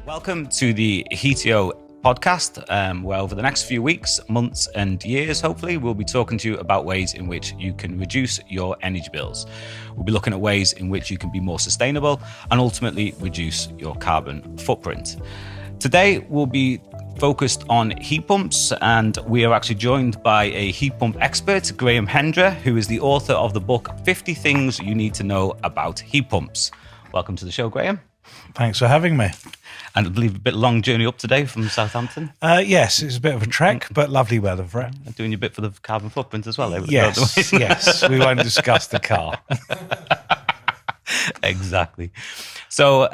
Welcome to the Heatio podcast, where over the next few weeks, months and years, hopefully, we'll be talking to you about ways in which you can reduce your energy bills. We'll be looking at ways in which you can be more sustainable and ultimately reduce your carbon footprint. Today, we'll be focused on heat pumps, and we are actually joined by a heat pump expert, Graham Hendra, who is the author of the book 50 Things You Need to Know About Heat Pumps. Welcome to the show, Graham. Thanks for having me. And I believe a bit long journey up today from Southampton. Yes, it's a bit of a trek, but lovely weather for it. Doing your bit for the carbon footprint as well. Yes, yes. We won't discuss the car. Exactly. So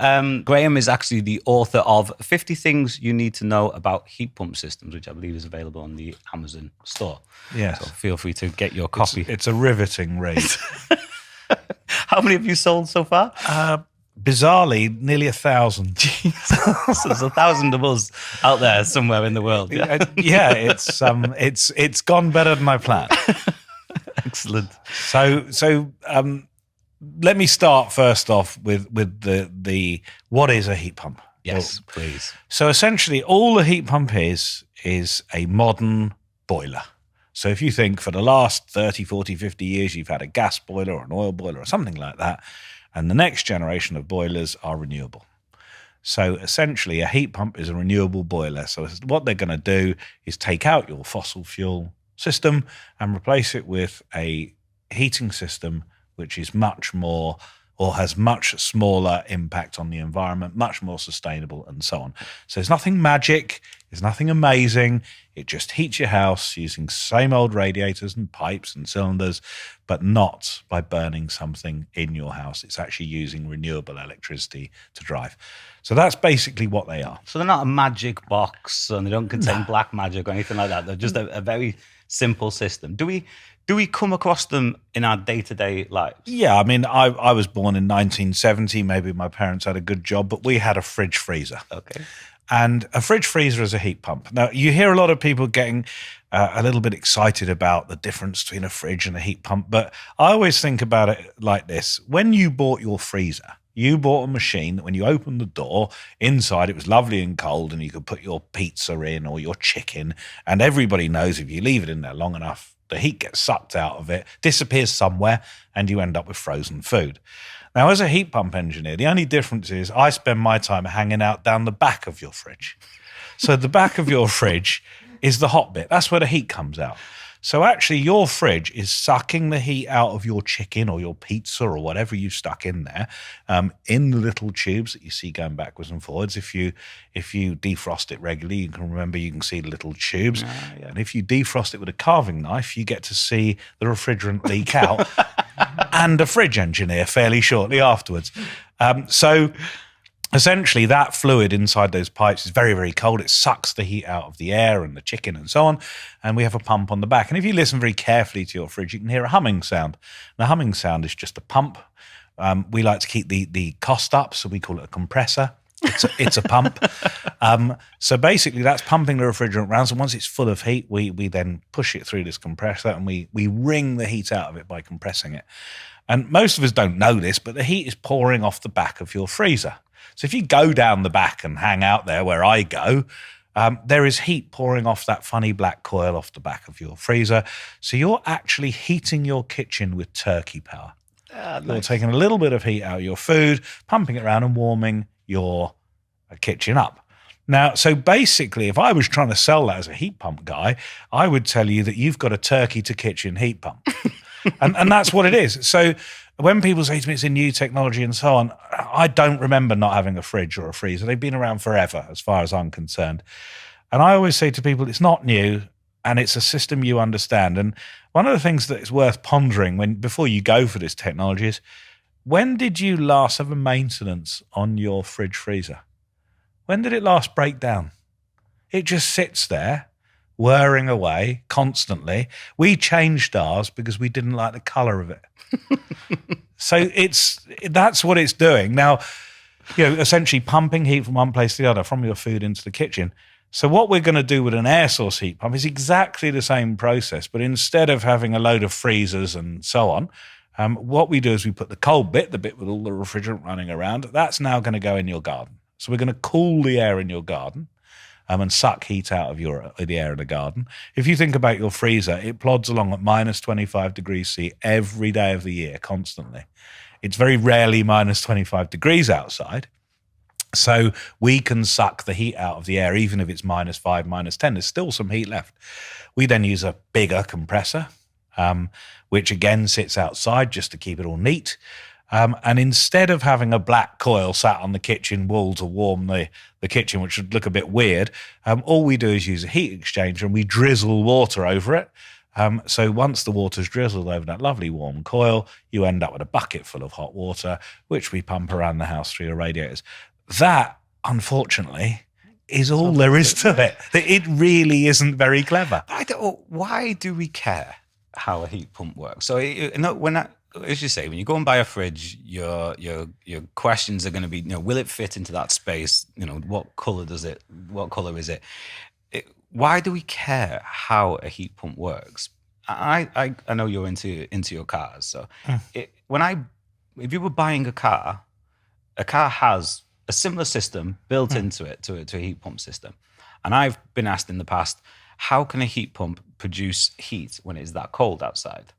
Graham is actually the author of 50 Things You Need to Know About Heat Pump Systems, which I believe is available on the Amazon store. Yes. So feel free to get your copy. It's a riveting read. How many have you sold so far? Bizarrely, nearly 1,000. Jesus. There's 1,000 of us out there somewhere in the world. Yeah, it's gone better than I planned. Excellent. So let me start first off with the what is a heat pump? Yes, please. So essentially, all a heat pump is a modern boiler. So if you think for the last 30, 40, 50 years, you've had a gas boiler or an oil boiler or something like that, and the next generation of boilers are renewable. So essentially, a heat pump is a renewable boiler. So what they're going to do is take out your fossil fuel system and replace it with a heating system which is much more or has much smaller impact on the environment, much more sustainable, and so on. So there's nothing magic, there's nothing amazing. It just heats your house using same old radiators and pipes and cylinders, but not by burning something in your house. It's actually using renewable electricity to drive. So that's basically what they are. So they're not a magic box and they don't contain black magic or anything like that. They're just a very simple system. Do we come across them in our day-to-day lives? Yeah, I mean, I was born in 1970. Maybe my parents had a good job, but we had a fridge freezer. Okay. And a fridge freezer is a heat pump. Now, you hear a lot of people getting a little bit excited about the difference between a fridge and a heat pump, but I always think about it like this. When you bought your freezer, you bought a machine that when you opened the door, inside it was lovely and cold and you could put your pizza in or your chicken, and everybody knows if you leave it in there long enough, the heat gets sucked out of it, disappears somewhere, and you end up with frozen food. Now, as a heat pump engineer, the only difference is I spend my time hanging out down the back of your fridge. So the back of your fridge is the hot bit. That's where the heat comes out. So actually, your fridge is sucking the heat out of your chicken or your pizza or whatever you stuck in there, in the little tubes that you see going backwards and forwards. If you defrost it regularly, you can see the little tubes. Yeah. And if you defrost it with a carving knife, you get to see the refrigerant leak out and a fridge engineer fairly shortly afterwards. So essentially, that fluid inside those pipes is very, very cold. It sucks the heat out of the air and the chicken and so on. And we have a pump on the back. And if you listen very carefully to your fridge, you can hear a humming sound. The humming sound is just a pump. We like to keep the cost up, so we call it a compressor. It's a pump. So basically, that's pumping the refrigerant around. So once it's full of heat, we then push it through this compressor and we wring the heat out of it by compressing it. And most of us don't know this, but the heat is pouring off the back of your freezer. So if you go down the back and hang out there where I go, there is heat pouring off that funny black coil off the back of your freezer. So you're actually heating your kitchen with turkey power. Nice. You're taking a little bit of heat out of your food, pumping it around and warming your kitchen up. Now, so basically, if I was trying to sell that as a heat pump guy, I would tell you that you've got a turkey to kitchen heat pump. and that's what it is. So when people say to me it's a new technology and so on, I don't remember not having a fridge or a freezer. They've been around forever as far as I'm concerned. And I always say to people, it's not new and it's a system you understand. And one of the things that is worth pondering before you go for this technology is, when did you last have a maintenance on your fridge freezer? When did it last break down? It just sits there, whirring away constantly. We changed ours because we didn't like the colour of it. So that's what it's doing. Now, essentially pumping heat from one place to the other, from your food into the kitchen. So what we're going to do with an air source heat pump is exactly the same process, but instead of having a load of freezers and so on, what we do is we put the cold bit, the bit with all the refrigerant running around, that's now going to go in your garden. So we're going to cool the air in your garden and suck heat out of the air in the garden. If you think about your freezer, it plods along at minus 25 degrees C every day of the year, constantly. It's very rarely minus 25 degrees outside. So we can suck the heat out of the air, even if it's minus 5, minus 10. There's still some heat left. We then use a bigger compressor, which again sits outside just to keep it all neat. And instead of having a black coil sat on the kitchen wall to warm the kitchen, which would look a bit weird, all we do is use a heat exchanger and we drizzle water over it. So once the water's drizzled over that lovely warm coil, you end up with a bucket full of hot water, which we pump around the house through your radiators. That, unfortunately, is all there is to it. It really isn't very clever. Why do we care how a heat pump works? So as you say, when you go and buy a fridge, your questions are going to be, will it fit into that space? What color is it? Why do we care how a heat pump works? I know you're into your cars, so if you were buying a car has a similar system built into it to a heat pump system, and I've been asked in the past, how can a heat pump produce heat when it's that cold outside?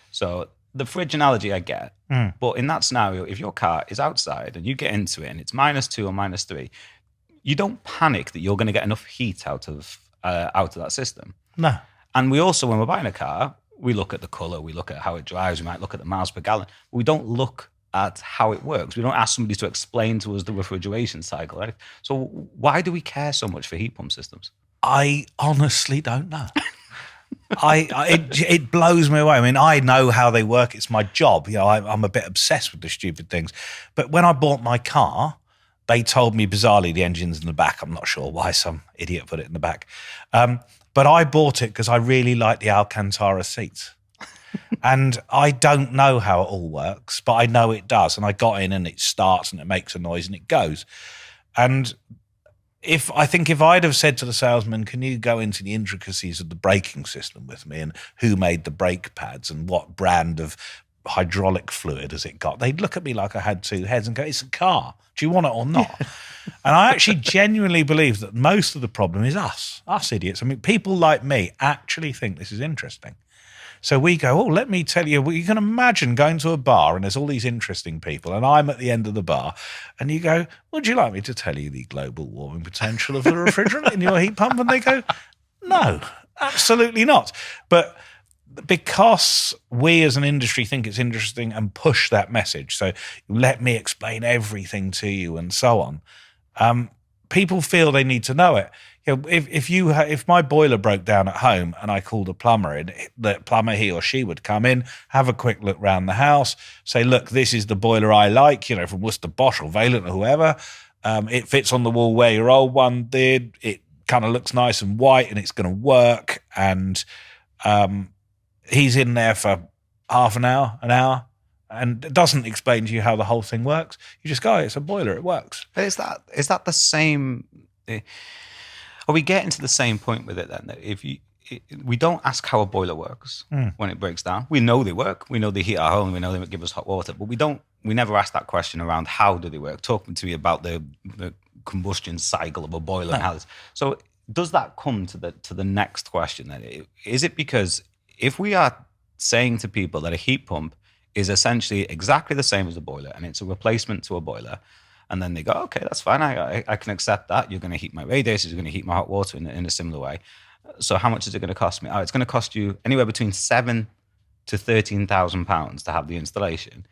So the fridge analogy I get, but in that scenario, if your car is outside and you get into it and it's -2 or -3, you don't panic that you're going to get enough heat out of that system. No. And we also, when we're buying a car, we look at the color, we look at how it drives, we might look at the miles per gallon. We don't look at how it works. We don't ask somebody to explain to us the refrigeration cycle. Right? So why do we care so much for heat pump systems? I honestly don't know. It blows me away. I mean, I know how they work. It's my job. I'm a bit obsessed with the stupid things. But when I bought my car, they told me bizarrely the engine's in the back. I'm not sure why some idiot put it in the back. But I bought it because I really like the Alcantara seats. And I don't know how it all works, but I know it does. And I got in and it starts and it makes a noise and it goes. And if I'd have said to the salesman, can you go into the intricacies of the braking system with me and who made the brake pads and what brand of hydraulic fluid has it got? They'd look at me like I had two heads and go, it's a car. Do you want it or not? And I actually genuinely believe that most of the problem is us idiots. I mean, people like me actually think this is interesting. So we go, let me tell you, you can imagine going to a bar and there's all these interesting people and I'm at the end of the bar and you go, would you like me to tell you the global warming potential of the refrigerant in your heat pump? And they go, no, absolutely not. But because we as an industry think it's interesting and push that message, so let me explain everything to you and so on, people feel they need to know it. If my boiler broke down at home and I called a plumber in, the plumber, he or she would come in, have a quick look around the house, say, look, this is the boiler I like, from Worcester Bosch or Valent or whoever. It fits on the wall where your old one did. It kind of looks nice and white and it's going to work. And he's in there for half an hour, and it doesn't explain to you how the whole thing works. You just go, it's a boiler, it works. But is that the same? Are we getting to the same point with it then? That we don't ask how a boiler works when it breaks down. We know they work. We know they heat our home. We know they give us hot water. But we never ask that question around how do they work. Talking to me about the combustion cycle of a boiler and how this. So does that come to the next question then? Is it because if we are saying to people that a heat pump is essentially exactly the same as a boiler and it's a replacement to a boiler, and then they go, okay, that's fine. I can accept that. You're going to heat my radiators. You're going to heat my hot water in a similar way. So how much is it going to cost me? Oh, it's going to cost you anywhere between £7,000 to £13,000 to have the installation.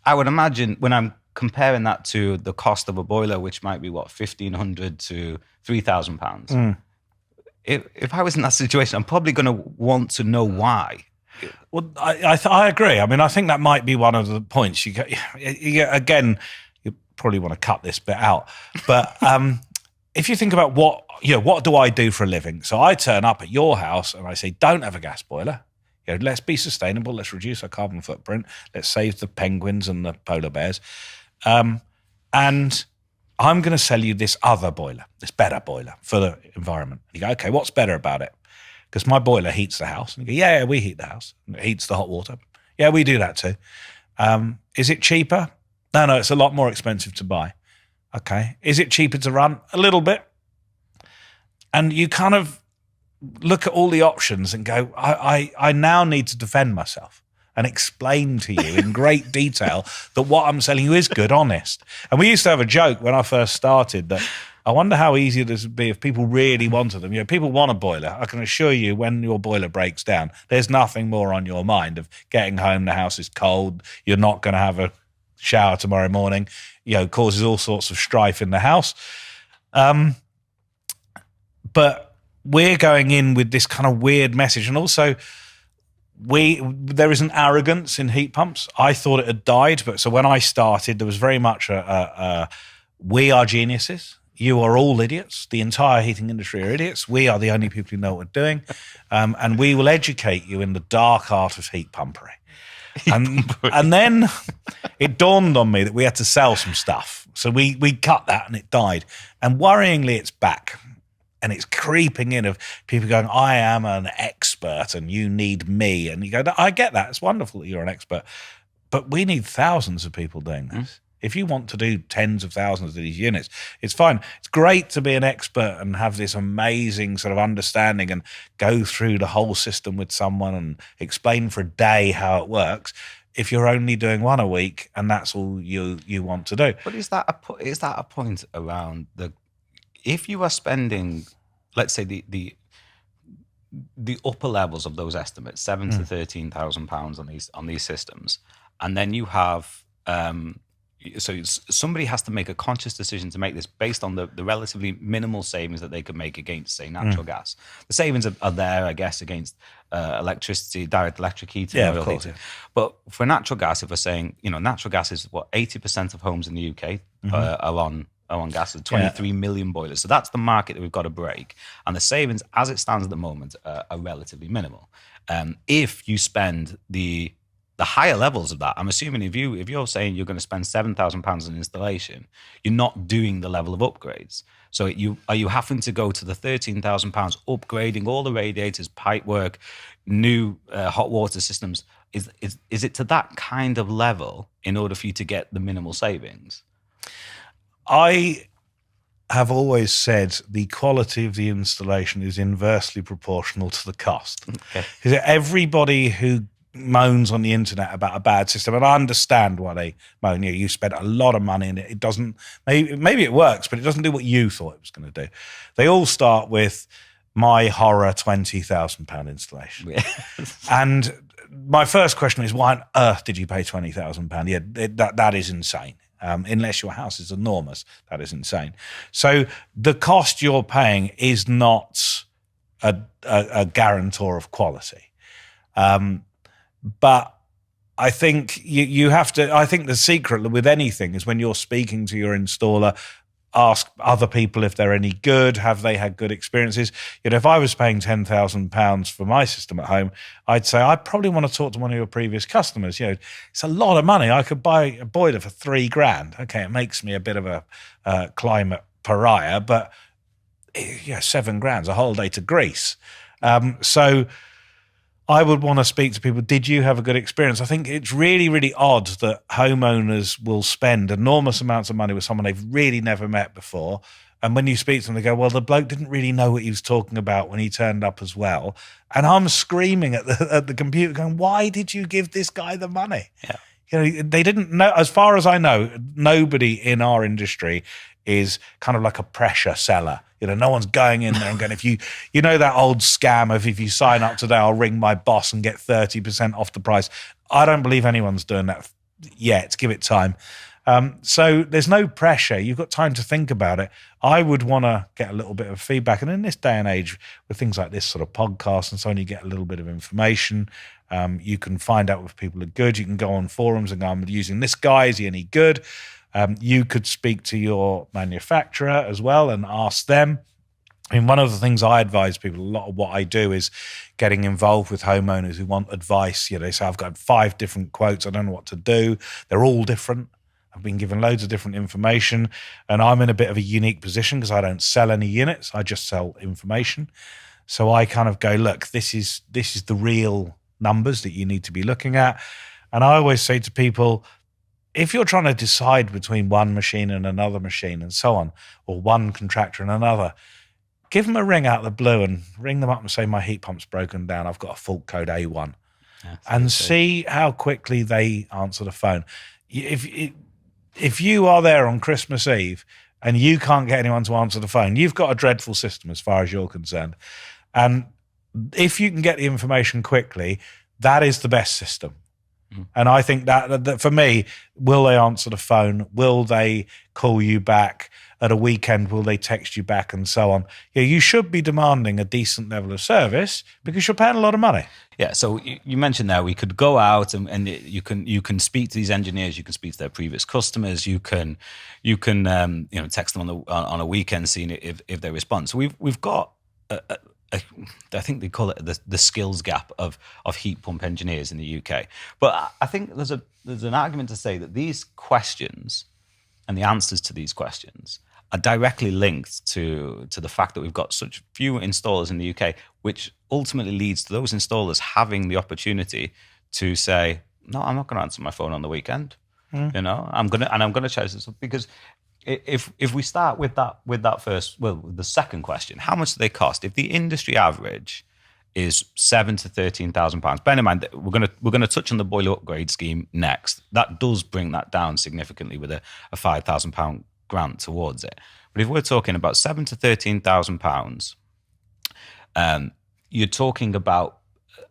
I would imagine when I'm comparing that to the cost of a boiler, which might be £1,500 to £3,000. If I was in that situation, I'm probably going to want to know why. Well, I agree. I mean, I think that might be one of the points. Again, you probably want to cut this bit out. But if you think about what do I do for a living? So I turn up at your house and I say, don't have a gas boiler. Let's be sustainable. Let's reduce our carbon footprint. Let's save the penguins and the polar bears. And I'm going to sell you this other boiler, this better boiler for the environment. You go, okay, what's better about it? Because my boiler heats the house. And you go, yeah, we heat the house. And it heats the hot water. Yeah, we do that too. Is it cheaper? No, it's a lot more expensive to buy. Okay. Is it cheaper to run? A little bit. And you kind of look at all the options and go, I now need to defend myself and explain to you in great detail that what I'm selling you is good, honest. And we used to have a joke when I first started that I wonder how easy this would be if people really wanted them. You know, people want a boiler. I can assure you when your boiler breaks down, there's nothing more on your mind of getting home, the house is cold, you're not going to have a shower tomorrow morning, you know, causes all sorts of strife in the house. But we're going in with this kind of weird message. And also there is an arrogance in heat pumps. I thought it had died, but so when I started, there was very much we are geniuses. You are all idiots. The entire heating industry are idiots. We are the only people who know what we're doing. And we will educate you in the dark art of heat pumpery. And then it dawned on me that we had to sell some stuff. So we cut that and it died. And worryingly, it's back. And it's creeping in of people going, I am an expert and you need me. And you go, I get that. It's wonderful that you're an expert. But we need thousands of people doing this. If you want to do tens of thousands of these units, it's fine. It's great to be an expert and have this amazing sort of understanding and go through the whole system with someone and explain for a day how it works. If you're only doing one a week and that's all you want to do. But is that a point around if you are spending, let's say the upper levels of those estimates, £7,000 to £13,000 on these systems, and then you have so somebody has to make a conscious decision to make this based on the relatively minimal savings that they could make against, say, natural gas. The savings are there, I guess, against electricity, direct electric heating, oil heating. But for natural gas, if we're saying, natural gas is 80% of homes in the UK are on gas, 23 million boilers. So that's the market that we've got to break. And the savings, as it stands at the moment, are relatively minimal. If you spend the higher levels of that, I'm assuming if you're saying you're going to spend £7,000 on installation, you're not doing the level of upgrades. So are you having to go to the £13,000 upgrading all the radiators, pipe work, new hot water systems? Is it to that kind of level in order for you to get the minimal savings? I have always said the quality of the installation is inversely proportional to the cost. Okay. Because everybody who moans on the internet about a bad system, and I understand why they moan. You spent a lot of money in it. It doesn't. Maybe it works, but it doesn't do what you thought it was going to do. They all start with my horror £20,000 installation, and my first question is, why on earth did you pay £20,000? Yeah, that is insane. Unless your house is enormous, that is insane. So the cost you're paying is not a guarantor of quality. But I think you have to, I think the secret with anything is when you're speaking to your installer, ask other people if they're any good, have they had good experiences? If I was paying £10,000 for my system at home, I'd say I probably want to talk to one of your previous customers. It's a lot of money. I could buy a boiler for £3,000. Okay, it makes me a bit of a climate pariah, but £7,000, a holiday to Greece. So I would want to speak to people. Did you have a good experience? I think it's really, really odd that homeowners will spend enormous amounts of money with someone they've really never met before. And when you speak to them, they go, well, the bloke didn't really know what he was talking about when he turned up as well. And I'm screaming at the computer going, why did you give this guy the money? Yeah. They didn't know. As far as I know, nobody in our industry is kind of like a pressure seller. No one's going in there and going, if you that old scam of if you sign up today, I'll ring my boss and get 30% off the price. I don't believe anyone's doing that yet. Give it time. So there's no pressure. You've got time to think about it. I would want to get a little bit of feedback. And in this day and age, with things like this sort of podcast and so on, you get a little bit of information. You can find out if people are good. You can go on forums and go, I'm using this guy. Is he any good? You could speak to your manufacturer as well and ask them. One of the things I advise people, a lot of what I do is getting involved with homeowners who want advice. They say, I've got 5 different quotes. I don't know what to do. They're all different. I've been given loads of different information, and I'm in a bit of a unique position because I don't sell any units. I just sell information. So I kind of go, look, this is the real numbers that you need to be looking at. And I always say to people, if you're trying to decide between one machine and another machine and so on, or one contractor and another, give them a ring out of the blue and ring them up and say, my heat pump's broken down. I've got a fault code A1. And see how quickly they answer the phone. If you are there on Christmas Eve and you can't get anyone to answer the phone, you've got a dreadful system as far as you're concerned. And if you can get the information quickly, that is the best system. And I think that for me, will they answer the phone? Will they call you back at a weekend? Will they text you back and so on? Yeah, you should be demanding a decent level of service because you're paying a lot of money. Yeah, so you mentioned there we could go out and you can speak to these engineers, you can speak to their previous customers, you can text them on a weekend, seeing if they respond. So we've got I think they call it the skills gap of heat pump engineers in the UK. But I think there's an argument to say that these questions and the answers to these questions are directly linked to the fact that we've got such few installers in the UK, which ultimately leads to those installers having the opportunity to say, no, I'm not going to answer my phone on the weekend. I'm gonna choose this, because if we start with that first, the second question, how much do they cost? If the industry average is £7,000 to £13,000, bear in mind that we're gonna touch on the boiler upgrade scheme next. That does bring that down significantly with a £5,000 grant towards it. But if we're talking about £7,000 to £13,000, you're talking about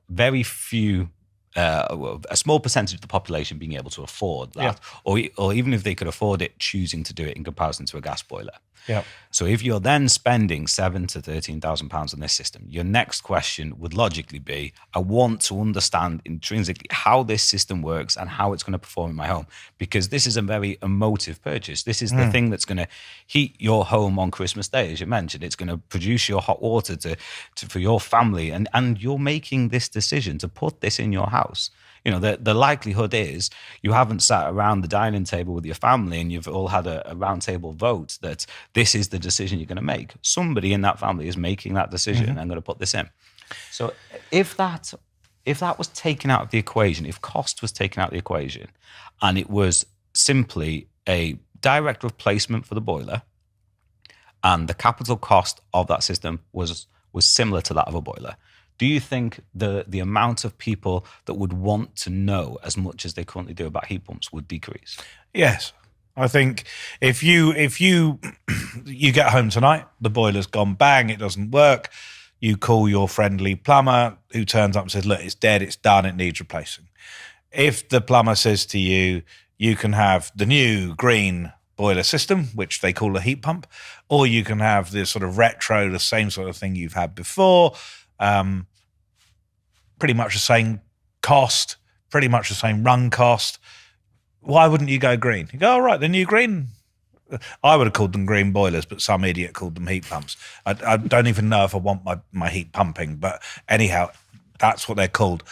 very few. A small percentage of the population being able to afford that, or even if they could afford it, choosing to do it in comparison to a gas boiler. Yeah. So if you're then spending £7,000 to £13,000 on this system, your next question would logically be, I want to understand intrinsically how this system works and how it's going to perform in my home, because this is a very emotive purchase. This is the thing that's going to heat your home on Christmas Day, as you mentioned. It's going to produce your hot water for your family, and you're making this decision to put this in your house. The likelihood is you haven't sat around the dining table with your family and you've all had a round table vote that this is the decision you're going to make. Somebody in that family is making that decision and going to put this in. So if that was taken out of the equation, if cost was taken out of the equation, and it was simply a direct replacement for the boiler, and the capital cost of that system was similar to that of a boiler, do you think the amount of people that would want to know as much as they currently do about heat pumps would decrease? Yes. I think if you get home tonight, the boiler's gone bang, it doesn't work, you call your friendly plumber who turns up and says, look, it's dead, it's done, it needs replacing. If the plumber says to you, you can have the new green boiler system, which they call a heat pump, or you can have this sort of retro, the same sort of thing you've had before, pretty much the same cost, pretty much the same run cost. Why wouldn't you go green? You go, all right, the new green. I would have called them green boilers, but some idiot called them heat pumps. I don't even know if I want my heat pumping, but anyhow, that's what they're called.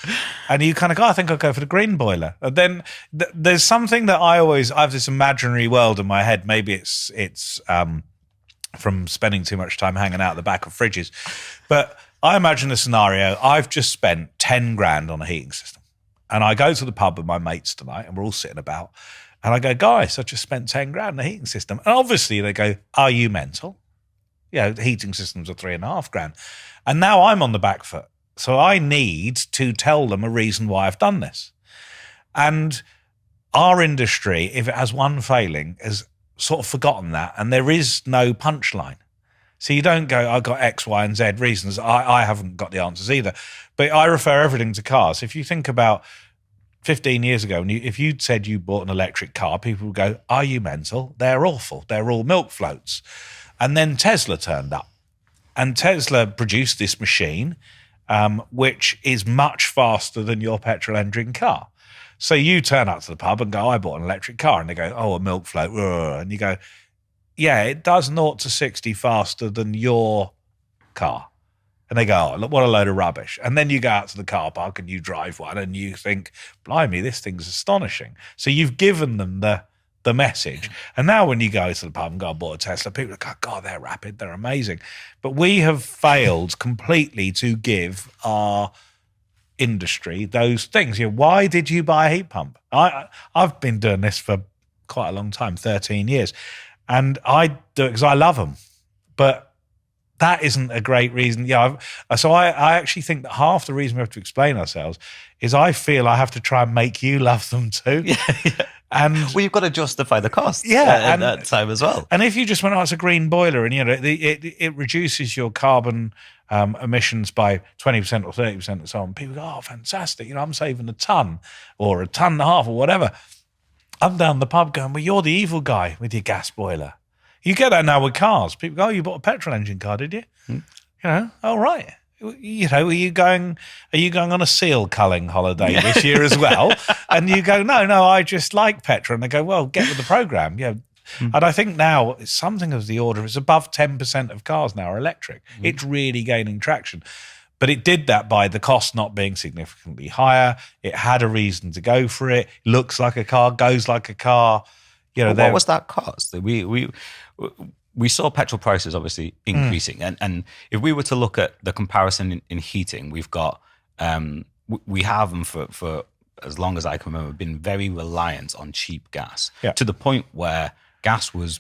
And you kind of go, I think I'll go for the green boiler. And then there's something that I have this imaginary world in my head. Maybe it's from spending too much time hanging out at the back of fridges, but I imagine a scenario. I've just spent 10 grand on a heating system, and I go to the pub with my mates tonight, and we're all sitting about, and I go, guys, I just spent 10 grand on a heating system. And obviously they go, are you mental? Heating systems are 3.5 grand. And now I'm on the back foot. So I need to tell them a reason why I've done this. And our industry, if it has one failing, has sort of forgotten that, and there is no punchline. So you don't go, I've got X, Y, and Z reasons. I haven't got the answers either. But I refer everything to cars. If you think about 15 years ago, if you'd said you bought an electric car, people would go, are you mental? They're awful. They're all milk floats. And then Tesla turned up. And Tesla produced this machine, which is much faster than your petrol engine car. So you turn up to the pub and go, I bought an electric car. And they go, oh, a milk float. And you go, yeah, it does 0 to 60 faster than your car. And they go, oh, look, what a load of rubbish. And then you go out to the car park and you drive one and you think, blimey, this thing's astonishing. So you've given them the message. And now when you go to the pub and go, I bought a Tesla, people go, God, they're rapid, they're amazing. But we have failed completely to give our industry those things. Why did you buy a heat pump? I've been doing this for quite a long time, 13 years, and I do it because I love them. But that isn't a great reason. So I actually think that half the reason we have to explain ourselves is I feel I have to try and make you love them too. Yeah. And you've got to justify the cost at that time as well. And if you just went, it's a green boiler, and it reduces your carbon emissions by 20% or 30% and so on, people go, oh, fantastic, I'm saving a ton or a ton and a half or whatever. I'm down the pub going, well, you're the evil guy with your gas boiler. You get that now with cars. People go, oh, you bought a petrol engine car, did you? Oh, right. Are you going on a seal culling holiday this year as well? And you go, no, I just like petrol. And they go, well, get with the program. And I think now it's something of the order, it's above 10% of cars now are electric. It's really gaining traction. But it did that by the cost not being significantly higher. It had a reason to go for it. Looks like a car, goes like a car. What was that cost? We saw petrol prices obviously increasing, and if we were to look at the comparison in heating, we've got we have them for as long as I can remember been very reliant on cheap gas to the point where gas was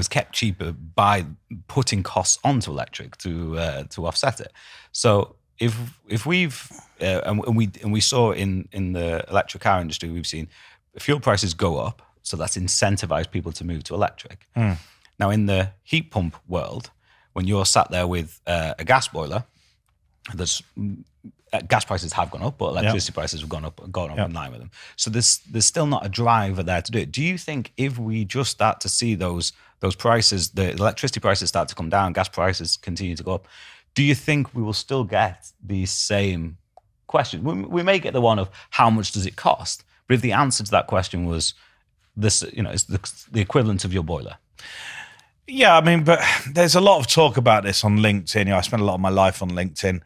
kept cheaper by putting costs onto electric to offset it. So if we've and we saw in the electric car industry, we've seen fuel prices go up. So that's incentivized people to move to electric. Now, in the heat pump world, when you're sat there with a gas boiler, gas prices have gone up, but electricity prices have gone up in line with them. So there's still not a driver there to do it. Do you think if we just start to see those prices, the electricity prices start to come down, gas prices continue to go up, do you think we will still get the same question? We may get the one of how much does it cost, but if the answer to that question was this, it's the equivalent of your boiler. Yeah, I mean, but there's a lot of talk about this on LinkedIn. I spend a lot of my life on LinkedIn,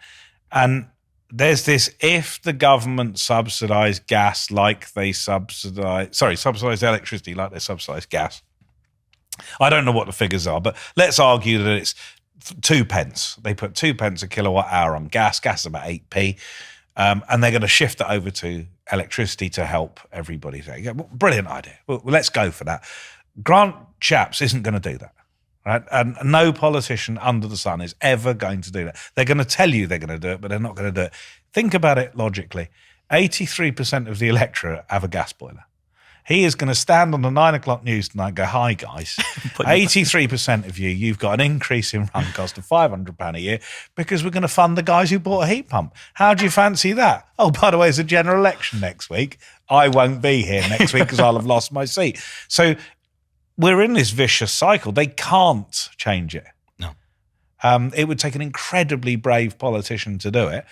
and there's this: if the government subsidise gas like they subsidise electricity like they subsidise gas. I don't know what the figures are, but let's argue that it's 2 pence. They put 2 pence a kilowatt hour on gas. Gas is about 8p. And they're going to shift it over to electricity to help everybody. Brilliant idea. Well, let's go for that. Grant Shapps isn't going to do that, right? And no politician under the sun is ever going to do that. They're going to tell you they're going to do it, but they're not going to do it. Think about it logically. 83% of the electorate have a gas boiler. He is going to stand on the 9 o'clock news tonight and go, hi, guys. 83% of you've got an increase in run cost of £500 a year because we're going to fund the guys who bought a heat pump. How do you fancy that? Oh, by the way, it's a general election next week. I won't be here next week because I'll have lost my seat. So we're in this vicious cycle. They can't change it. No. It would take an incredibly brave politician to do it.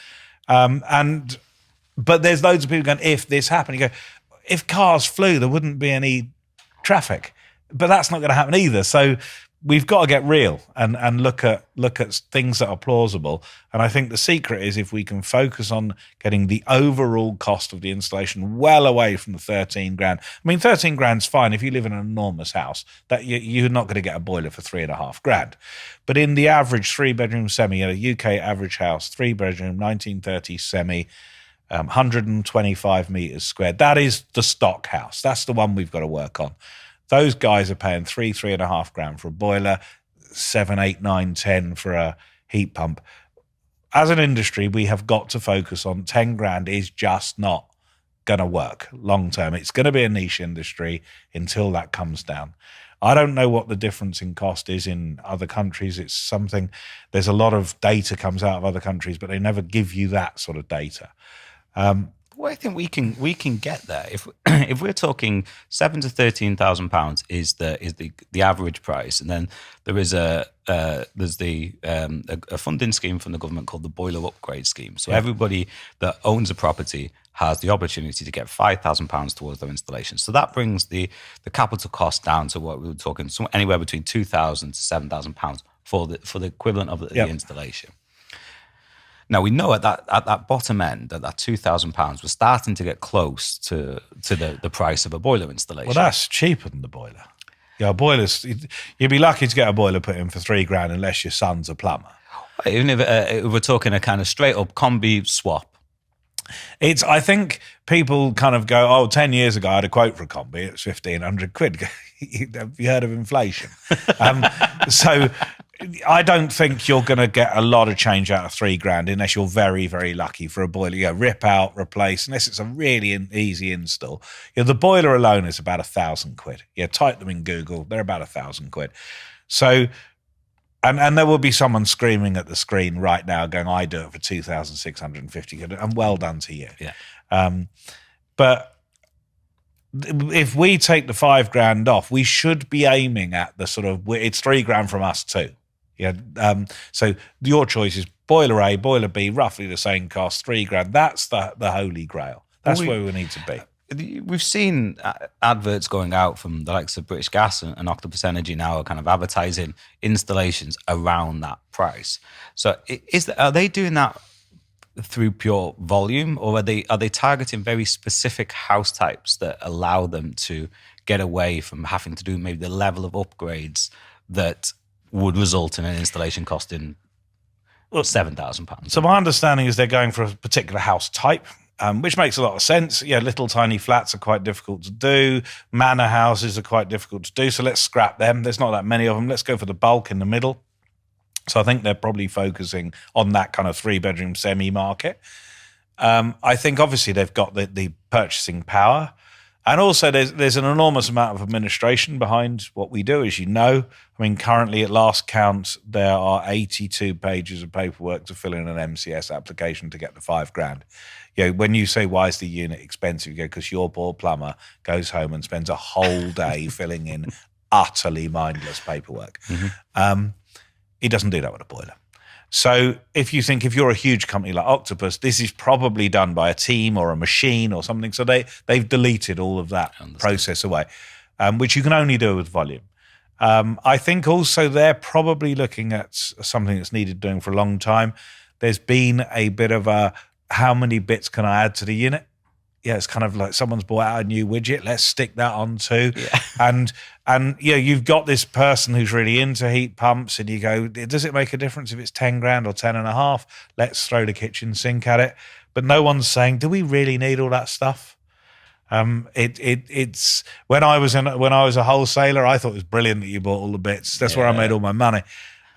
But there's loads of people going, if this happened, you go, if cars flew, there wouldn't be any traffic, but that's not going to happen either. So we've got to get real and look at things that are plausible. And I think the secret is if we can focus on getting the overall cost of the installation well away from the 13 grand. I mean, 13 grand's fine if you live in an enormous house. That you're not going to get a boiler for 3.5 grand. But in the average 3-bedroom semi, a UK average house, 3-bedroom, 1930 semi. 125 metres squared. That is the stock house. That's the one we've got to work on. Those guys are paying 3.5 grand for a boiler, 7, 8, 9, 10 for a heat pump. As an industry, we have got to focus on 10 grand is just not going to work long term. It's going to be a niche industry until that comes down. I don't know what the difference in cost is in other countries. It's something, there's a lot of data comes out of other countries, but they never give you that sort of data. Well, I think we can get there if we're talking £7,000 to £13,000 is the average price, and then there is a funding scheme from the government called the Boiler Upgrade Scheme. So everybody that owns a property has the opportunity to get £5,000 towards their installation. So that brings the capital cost down to what we were talking, anywhere between £2,000 to £7,000 for the equivalent of the installation. Now, we know at that bottom end, at that £2,000, we're starting to get close to the price of a boiler installation. Well, that's cheaper than the boiler. Boilers, you'd be lucky to get a boiler put in for 3 grand unless your son's a plumber. Even if we're talking a kind of straight up combi swap. I think people kind of go, 10 years ago I had a quote for a combi, it was 1,500 quid. Have you heard of inflation? So I don't think you're going to get a lot of change out of $3,000 unless you're very, very lucky for a boiler. Rip out, replace, unless it's a really easy install. The boiler alone is about 1,000 quid. Type them in Google, they're about 1,000 quid. So, and there will be someone screaming at the screen right now going, I do it for 2,650 quid, and well done to you. Yeah. But if we take the $5,000 off, we should be aiming at the sort of, it's $3,000 from us too. So your choice is boiler A, boiler B, roughly the same cost, $3,000. That's the holy grail. That's where we need to be. We've seen adverts going out from the likes of British Gas and Octopus Energy now are kind of advertising installations around that price. So are they doing that through pure volume, or are they targeting very specific house types that allow them to get away from having to do maybe the level of upgrades that would result in an installation costing £7,000? So my understanding is they're going for a particular house type, which makes a lot of sense. Little tiny flats are quite difficult to do. Manor houses are quite difficult to do. So let's scrap them. There's not that many of them. Let's go for the bulk in the middle. So I think they're probably focusing on that kind of 3-bedroom semi-market. I think obviously they've got the purchasing power. And also there's an enormous amount of administration behind what we do, as you know. I mean, currently at last count, there are 82 pages of paperwork to fill in an MCS application to get the $5,000. When you say, why is the unit expensive? You go, because your poor plumber goes home and spends a whole day filling in utterly mindless paperwork. Mm-hmm. He doesn't do that with a boiler. So if you're a huge company like Octopus, this is probably done by a team or a machine or something. So they've deleted all of that process away, which you can only do with volume. I think also they're probably looking at something that's needed doing for a long time. There's been a bit of a, how many bits can I add to the unit? It's kind of like someone's bought out a new widget. Let's stick that on too. Yeah. And you've got this person who's really into heat pumps, and you go, does it make a difference if it's $10,000 or 10.5? Let's throw the kitchen sink at it. But no one's saying, do we really need all that stuff? It's when I was a wholesaler, I thought it was brilliant that you bought all the bits. That's where I made all my money.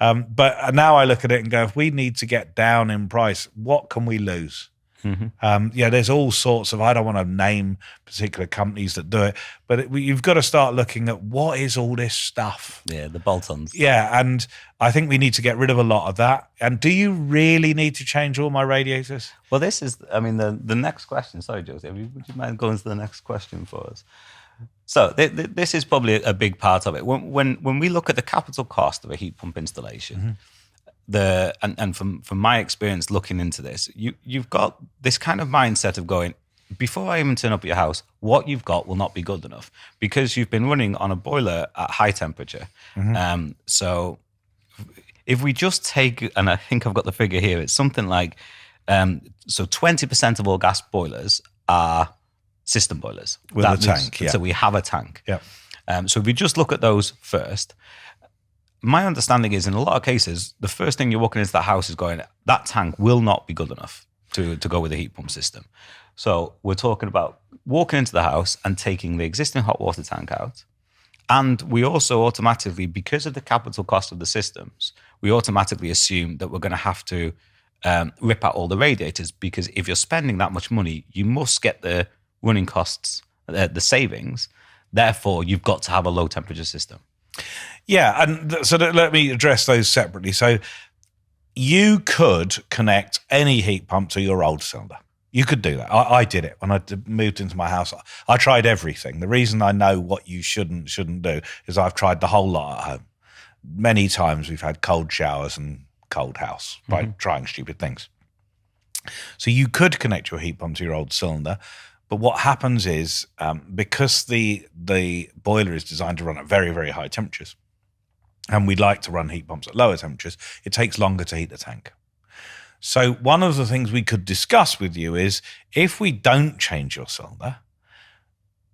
But now I look at it and go, if we need to get down in price, what can we lose? Mm-hmm. There's all sorts of, I don't want to name particular companies that do it, but you've got to start looking at what is all this stuff. Yeah, the bolt-ons. Yeah, and I think we need to get rid of a lot of that. And do you really need to change all my radiators? Well, this is, the next question. Sorry, Joseph, would you mind going to the next question for us? So this is probably a big part of it. When we look at the capital cost of a heat pump installation, mm-hmm. And from my experience looking into this, you've got this kind of mindset of going, before I even turn up at your house, what you've got will not be good enough because you've been running on a boiler at high temperature. Mm-hmm. So if we just take, and I think I've got the figure here, it's something like, so 20% of all gas boilers are system boilers. With a tank, yeah. So we have a tank. Yeah. So if we just look at those first, my understanding is in a lot of cases, the first thing you're walking into that house is going, that tank will not be good enough to go with the heat pump system. So we're talking about walking into the house and taking the existing hot water tank out. And we also automatically, because of the capital cost of the systems, we automatically assume that we're going to have to rip out all the radiators, because if you're spending that much money, you must get the running costs, the savings. Therefore, you've got to have a low temperature system. Yeah, and so let me address those separately. So you could connect any heat pump to your old cylinder. You could do that. I did it when I moved into my house. I tried everything. The reason I know what you shouldn't do is I've tried the whole lot at home. Many times we've had cold showers and cold house by trying stupid things. So you could connect your heat pump to your old cylinder. But what happens is, because the boiler is designed to run at very, very high temperatures, and we'd like to run heat pumps at lower temperatures, it takes longer to heat the tank. So one of the things we could discuss with you is, if we don't change your cylinder,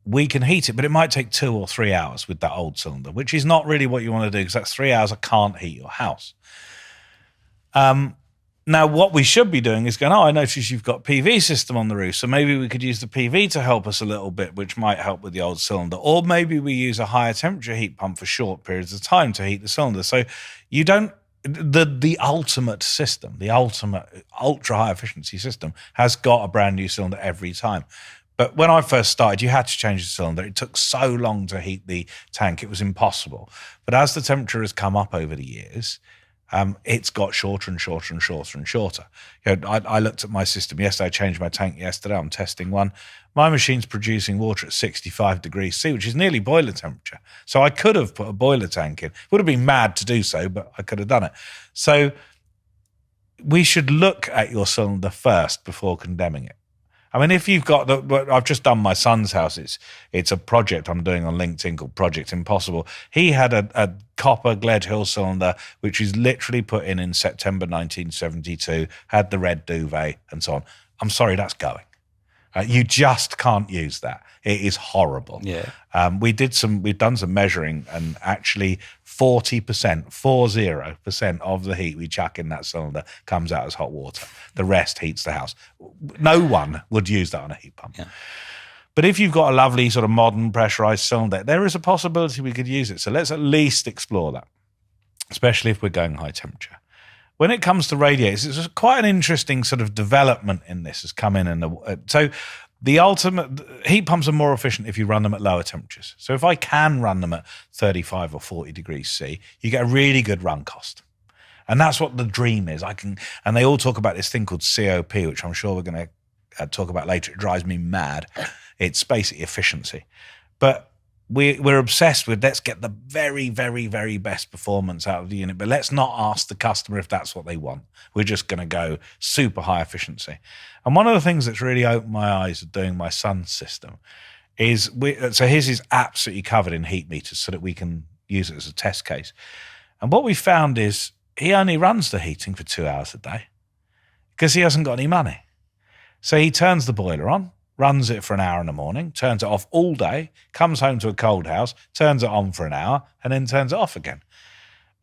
we can heat it, but it might take 2 or 3 hours with that old cylinder, which is not really what you want to do, because that's 3 hours I can't heat your house. Now, what we should be doing is going, I notice you've got PV system on the roof, so maybe we could use the PV to help us a little bit, which might help with the old cylinder. Or maybe we use a higher temperature heat pump for short periods of time to heat the cylinder. So you don't, the ultimate system, the ultimate ultra high efficiency system has got a brand new cylinder every time. But when I first started, you had to change the cylinder. It took so long to heat the tank, it was impossible. But as the temperature has come up over the years, it's got shorter and shorter and shorter and shorter. I looked at my system yesterday. I changed my tank yesterday. I'm testing one. My machine's producing water at 65 degrees C, which is nearly boiler temperature. So I could have put a boiler tank in. Would have been mad to do so, but I could have done it. So we should look at your cylinder first before condemning it. I mean, if you've got I've just done my son's house. It's a project I'm doing on LinkedIn called Project Impossible. He had a copper Gledhill cylinder, which is literally put in September 1972, had the red duvet and so on. I'm sorry, that's going. You just can't use that. It is horrible. Yeah. We've done some measuring, and actually 40% of the heat we chuck in that cylinder comes out as hot water. The rest heats the house. No one would use that on a heat pump. Yeah. But if you've got a lovely sort of modern pressurized cylinder, there is a possibility we could use it. So let's at least explore that, especially if we're going high temperature. When it comes to radiators, it's quite an interesting sort of development in this has come in. So the ultimate heat pumps are more efficient if you run them at lower temperatures. So if I can run them at 35 or 40 degrees C, you get a really good run cost. And that's what the dream is. And they all talk about this thing called COP, which I'm sure we're going to talk about later. It drives me mad. It's basically efficiency. But we're obsessed with let's get the very, very, very best performance out of the unit, but let's not ask the customer if that's what they want. We're just going to go super high efficiency. And one of the things that's really opened my eyes of doing my son's system is, so his is absolutely covered in heat meters so that we can use it as a test case. And what we found is he only runs the heating for 2 hours a day because he hasn't got any money. So he turns the boiler on, runs it for an hour in the morning, turns it off all day, comes home to a cold house, turns it on for an hour, and then turns it off again.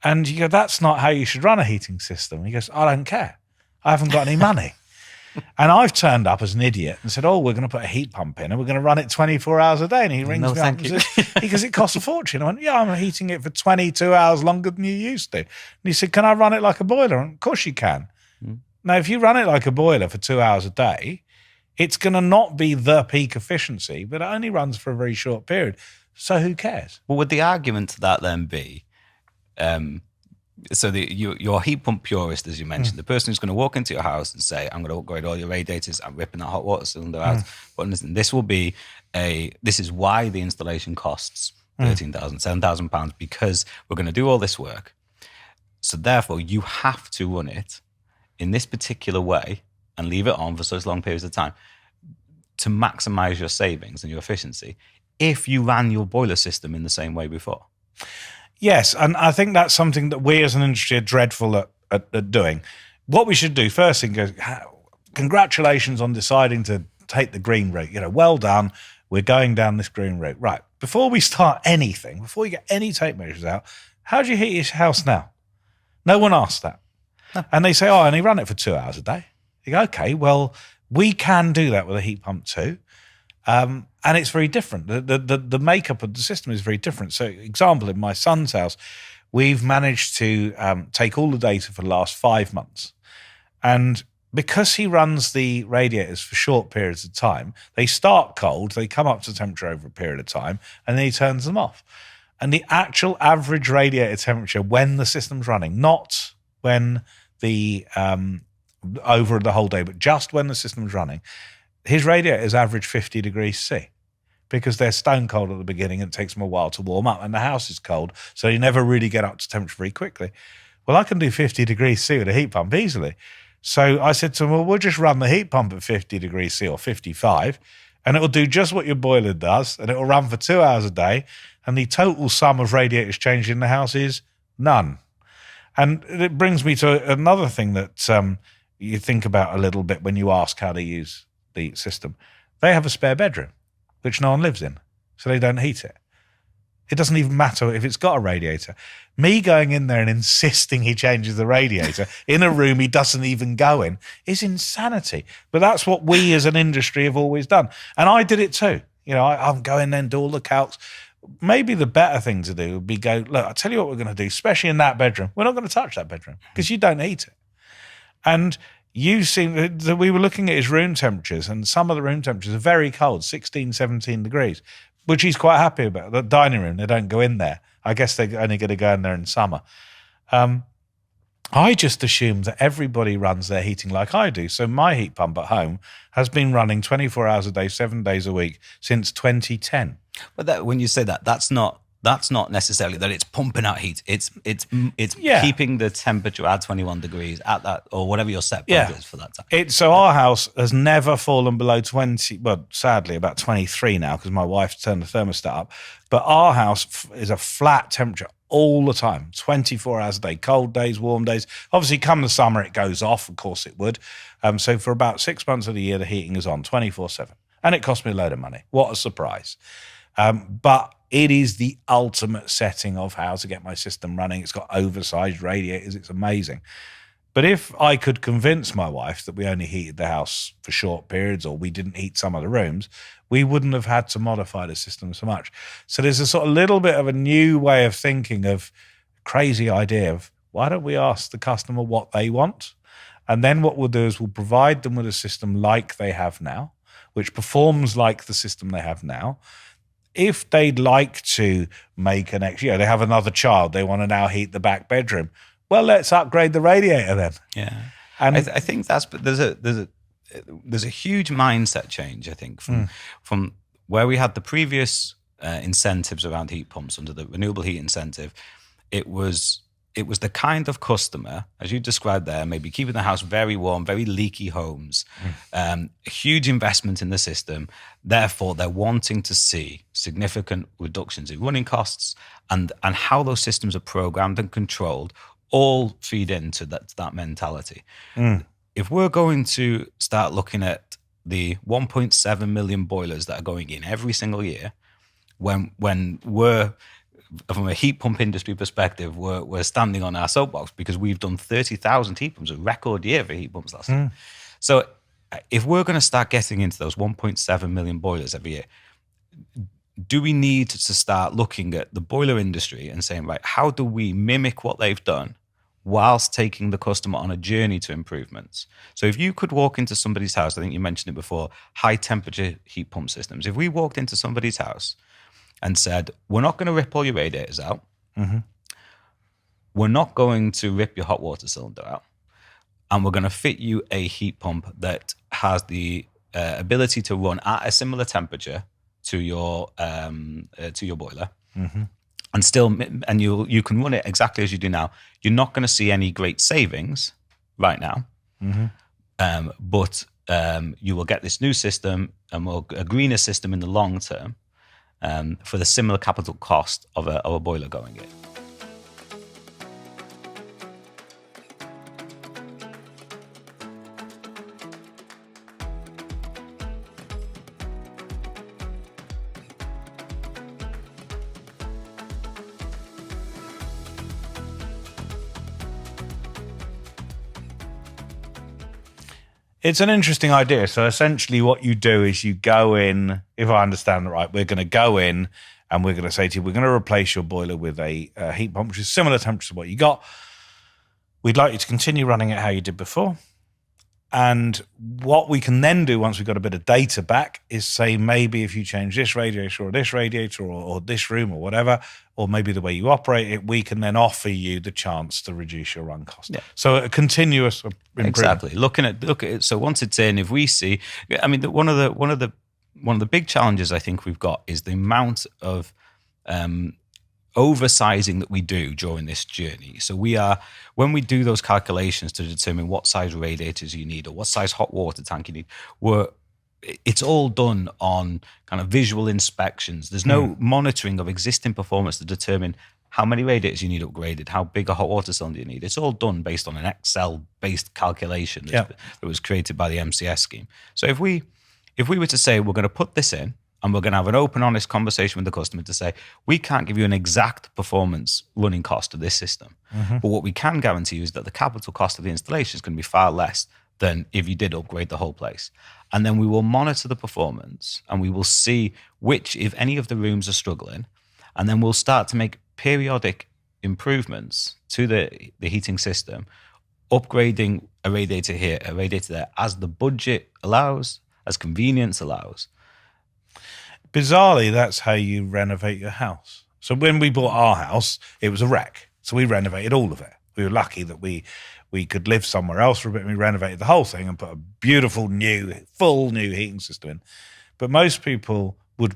And you go, that's not how you should run a heating system. He goes, I don't care. I haven't got any money. And I've turned up as an idiot and said, we're going to put a heat pump in and we're going to run it 24 hours a day. And he rings me up and says, because it costs a fortune. I went, yeah, I'm heating it for 22 hours longer than you used to. And he said, can I run it like a boiler? And of course you can. Now, if you run it like a boiler for 2 hours a day, it's going to not be the peak efficiency, but it only runs for a very short period. So who cares? Well, would the argument to that then be, your heat pump purist, as you mentioned, the person who's going to walk into your house and say, I'm going to upgrade all your radiators, I'm ripping that hot water cylinder out. But listen, this is why the installation costs £13,000, £7,000, because we're going to do all this work. So therefore, you have to run it in this particular way and leave it on for such long periods of time to maximize your savings and your efficiency if you ran your boiler system in the same way before. Yes, and I think that's something that we as an industry are dreadful at doing. What we should do first thing is, congratulations on deciding to take the green route. Well done. We're going down this green route. Right. Before we start anything, before you get any tape measures out, how do you heat your house now? No one asks that. No. And they say, I only run it for 2 hours a day. You go, okay, well, we can do that with a heat pump too. And it's very different. The makeup of the system is very different. So, example, in my son's house, we've managed to take all the data for the last 5 months. And because he runs the radiators for short periods of time, they start cold, they come up to temperature over a period of time, and then he turns them off. And the actual average radiator temperature when the system's running, not when the over the whole day, but just when the system's running, his radiators average 50 degrees C because they're stone cold at the beginning and it takes them a while to warm up, and the house is cold, so you never really get up to temperature very quickly. Well, I can do 50 degrees C with a heat pump easily. So I said to him, well, we'll just run the heat pump at 50 degrees C or 55, and it'll do just what your boiler does, and it'll run for 2 hours a day, and the total sum of radiators changed in the house is none. And it brings me to another thing that you think about a little bit when you ask how they use the system. They have a spare bedroom, which no one lives in, so they don't heat it. It doesn't even matter if it's got a radiator. Me going in there and insisting he changes the radiator in a room he doesn't even go in is insanity. But that's what we as an industry have always done. And I did it too. You know, I'm going there and do all the calcs. Maybe the better thing to do would be go, look, I'll tell you what we're going to do, especially in that bedroom. We're not going to touch that bedroom because you don't heat it. And you seem that we were looking at his room temperatures, and some of the room temperatures are very cold, 16, 17 degrees, which he's quite happy about. The dining room, they don't go in there. I guess they're only going to go in there in summer. I just assumed that everybody runs their heating like I do. So my heat pump at home has been running 24 hours a day, 7 days a week since 2010. But when you say that, that's not necessarily that it's pumping out heat. It's keeping the temperature at 21 degrees at that, or whatever your set point is for that time. So our house has never fallen below 20. Well, sadly, about 23 now because my wife's turned the thermostat up. But our house is a flat temperature all the time, 24 hours a day, cold days, warm days. Obviously, come the summer, it goes off. Of course, it would. So for about 6 months of the year, the heating is on 24/7, and it cost me a load of money. What a surprise! But it is the ultimate setting of how to get my system running. It's got oversized radiators. It's amazing. But if I could convince my wife that we only heated the house for short periods or we didn't heat some of the rooms, we wouldn't have had to modify the system so much. So there's a sort of little bit of a new way of thinking of crazy idea of why don't we ask the customer what they want? And then what we'll do is we'll provide them with a system like they have now, which performs like the system they have now. If they'd like to make an extra, they have another child, they want to now heat the back bedroom. Well, let's upgrade the radiator then. Yeah, and I think there's a huge mindset change. I think from where we had the previous incentives around heat pumps under the renewable heat incentive, it was the kind of customer, as you described there, maybe keeping the house very warm, very leaky homes, a huge investment in the system. Therefore, they're wanting to see significant reductions in running costs and how those systems are programmed and controlled all feed into that mentality. If we're going to start looking at the 1.7 million boilers that are going in every single year, when we're, from a heat pump industry perspective, we're standing on our soapbox because we've done 30,000 heat pumps, a record year for heat pumps last year. So if we're going to start getting into those 1.7 million boilers every year, do we need to start looking at the boiler industry and saying, right, how do we mimic what they've done whilst taking the customer on a journey to improvements? So if you could walk into somebody's house, I think you mentioned it before, high temperature heat pump systems. If we walked into somebody's house and said, we're not going to rip all your radiators out, we're not going to rip your hot water cylinder out, and we're going to fit you a heat pump that has the ability to run at a similar temperature to your boiler, and you can run it exactly as you do now. You're not going to see any great savings right now, but you will get this new system, a greener system in the long term, for the similar capital cost of a boiler going in. It's an interesting idea. So essentially what you do is you go in, if I understand it right, we're going to go in and we're going to say to you, we're going to replace your boiler with a heat pump, which is similar temperature to what you got. We'd like you to continue running it how you did before. And what we can then do once we've got a bit of data back is say, maybe if you change this radiator or this radiator or this room or whatever, or maybe the way you operate it, we can then offer you the chance to reduce your run cost. Yeah. So a continuous improvement. Exactly. Look at it. So once it's in, if we see, I mean, one of the big challenges I think we've got is the amount of oversizing that we do during this journey. So when we do those calculations to determine what size radiators you need or what size hot water tank you need, it's all done on kind of visual inspections. There's no monitoring of existing performance to determine how many radiators you need upgraded, how big a hot water cylinder you need. It's all done based on an Excel-based calculation that was created by the MCS scheme. So if we were to say we're going to put this in, And we're going to have an open, honest conversation with the customer to say, we can't give you an exact performance running cost of this system. But what we can guarantee you is that the capital cost of the installation is going to be far less than if you did upgrade the whole place. And then we will monitor the performance and we will see which, if any of the rooms are struggling. And then we'll start to make periodic improvements to the heating system, upgrading a radiator here, a radiator there, as the budget allows, as convenience allows. Bizarrely, that's how you renovate your house. So when we bought our house, it was a wreck. So we renovated all of it. We were lucky that we could live somewhere else for a bit, and we renovated the whole thing and put a beautiful full new heating system in. But most people would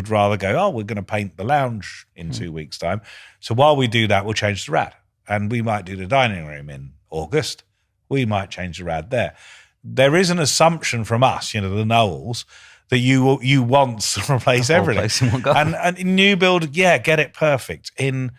rather go, oh, we're going to paint the lounge in 2 weeks' time. So while we do that, we'll change the rad. And we might do the dining room in August. We might change the rad there. There is an assumption from us, the Knowles, that you want to replace everything. And in new build, get it perfect. In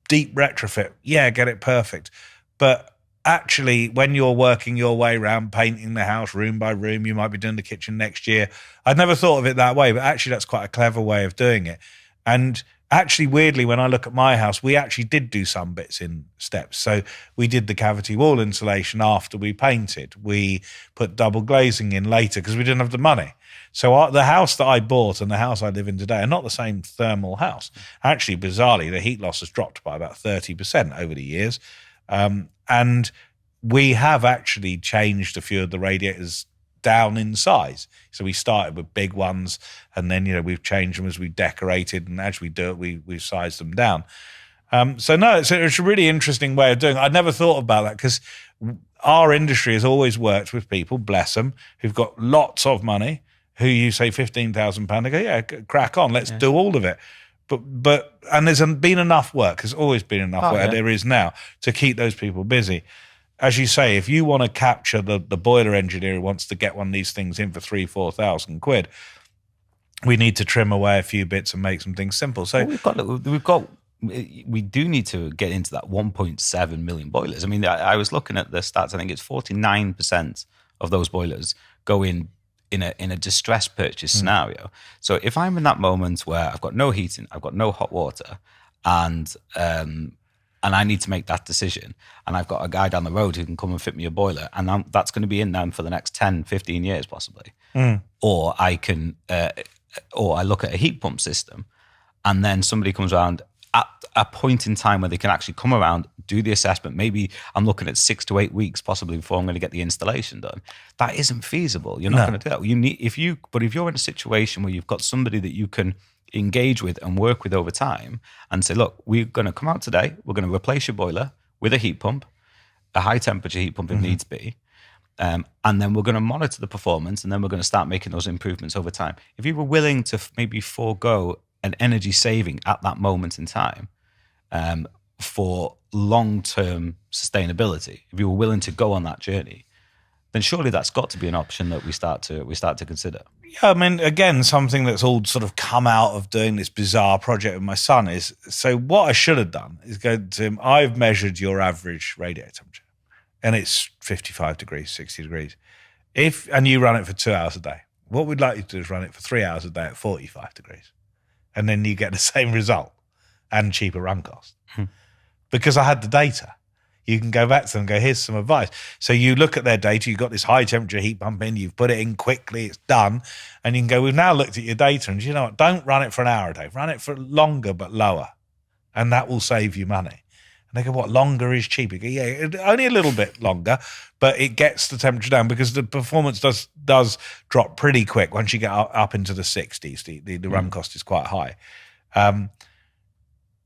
deep retrofit, get it perfect. But actually, when you're working your way around painting the house room by room, you might be doing the kitchen next year. I'd never thought of it that way, but actually that's quite a clever way of doing it. And actually, weirdly, when I look at my house, we actually did do some bits in steps. So we did the cavity wall insulation after we painted. We put double glazing in later because we didn't have the money. So the house that I bought and the house I live in today are not the same thermal house. Actually, bizarrely, the heat loss has dropped by about 30% over the years. And we have actually changed a few of the radiators down in size. So we started with big ones, and then we've changed them as we decorated, and as we do it, we've sized them down. So no, it's a really interesting way of doing it. I'd never thought about that because our industry has always worked with people, bless them, who've got lots of money, who you say £15,000, they go, crack on, let's do all of it. But and there's been enough work. There's always been enough work. There is now to keep those people busy. As you say, if you want to capture the boiler engineer who wants to get one of these things in for 3,000-4,000 quid, we need to trim away a few bits and make some things simple. So we do need to get into that 1.7 million boilers. I mean, I was looking at the stats. I think it's 49% of those boilers go in a distress purchase scenario. So if I'm in that moment where I've got no heating, I've got no hot water, and I need to make that decision, and I've got a guy down the road who can come and fit me a boiler, and that's going to be in them for the next 10, 15 years possibly. Or I can, or I look at a heat pump system, and then somebody comes around at a point in time where they can actually come around, do the assessment. Maybe I'm looking at 6 to 8 weeks possibly before I'm going to get the installation done. That isn't feasible. You're not going to do that. But if you're in a situation where you've got somebody that you can engage with and work with over time and say, look, we're going to come out today, we're going to replace your boiler with a heat pump, a high temperature heat pump if needs be, and then we're going to monitor the performance, and then we're going to start making those improvements over time. If you were willing to maybe forego an energy saving at that moment in time for long-term sustainability, if you were willing to go on that journey, then surely that's got to be an option that we start to consider. Yeah, I mean, again, something that's all sort of come out of doing this bizarre project with my son is, so what I should have done is go to him, I've measured your average radiator temperature, and it's 55 degrees, 60 degrees. And you run it for 2 hours a day. What we'd like you to do is run it for 3 hours a day at 45 degrees. And then you get the same result and cheaper run cost. Because I had the data. You can go back to them and go, here's some advice. So you look at their data, you've got this high temperature heat pump in, you've put it in quickly, it's done. And you can go, we've now looked at your data, and you know what, don't run it for an hour a day, run it for longer but lower. And that will save you money. And they go, what, longer is cheaper? You go, yeah, only a little bit longer, but it gets the temperature down because the performance does drop pretty quick once you get up into the 60s. The run cost is quite high.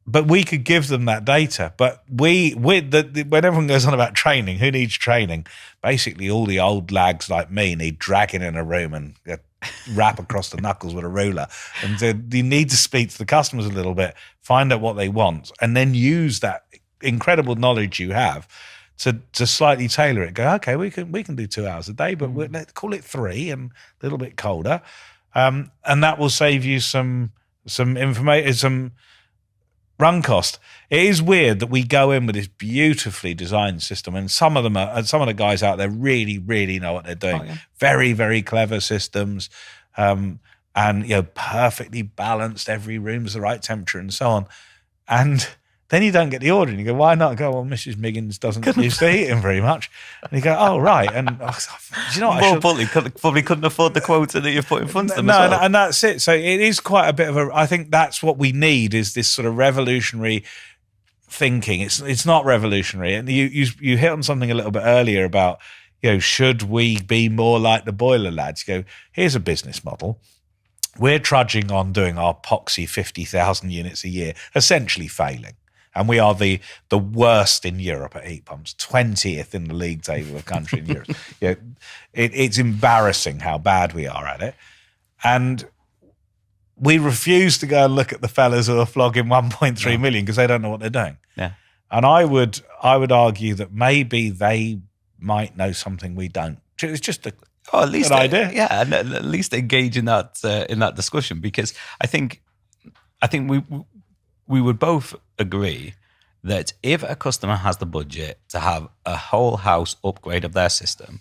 But we could give them that data. But when everyone goes on about training, who needs training? Basically, all the old lags like me need dragging in a room and rap across the knuckles with a ruler. And so you need to speak to the customers a little bit, find out what they want, and then use that incredible knowledge you have to slightly tailor it. Go, okay, we can do 2 hours a day, but let's call it 3 and a little bit colder, and that will save you some information, some run cost. It is weird that we go in with this beautifully designed system, and some of the guys out there really, really know what they're doing. Very, very clever systems. and perfectly balanced, every room's the right temperature and so on. And then you don't get the order, and you go, why not? Go, well, Mrs. Miggins doesn't use the heating very much. And you go, oh, right. And do you know what? Probably couldn't afford the quota that you've put in front of them. No, as well. and that's it. So it is quite a bit of I think that's what we need, is this sort of revolutionary thinking. It's not revolutionary. And you hit on something a little bit earlier about, should we be more like the boiler lads? You go, here's a business model. We're trudging on doing our poxy 50,000 units a year, essentially failing. And we are the worst in Europe at heat pumps, 20th in the league table of country in Europe. It's embarrassing how bad we are at it. And we refuse to go and look at the fellas who are flogging 1.3 million because they don't know what they're doing. Yeah. And I would argue that maybe they might know something we don't. It's just at least an idea. Yeah, and at least engage in that discussion, because I think we would both agree that if a customer has the budget to have a whole house upgrade of their system,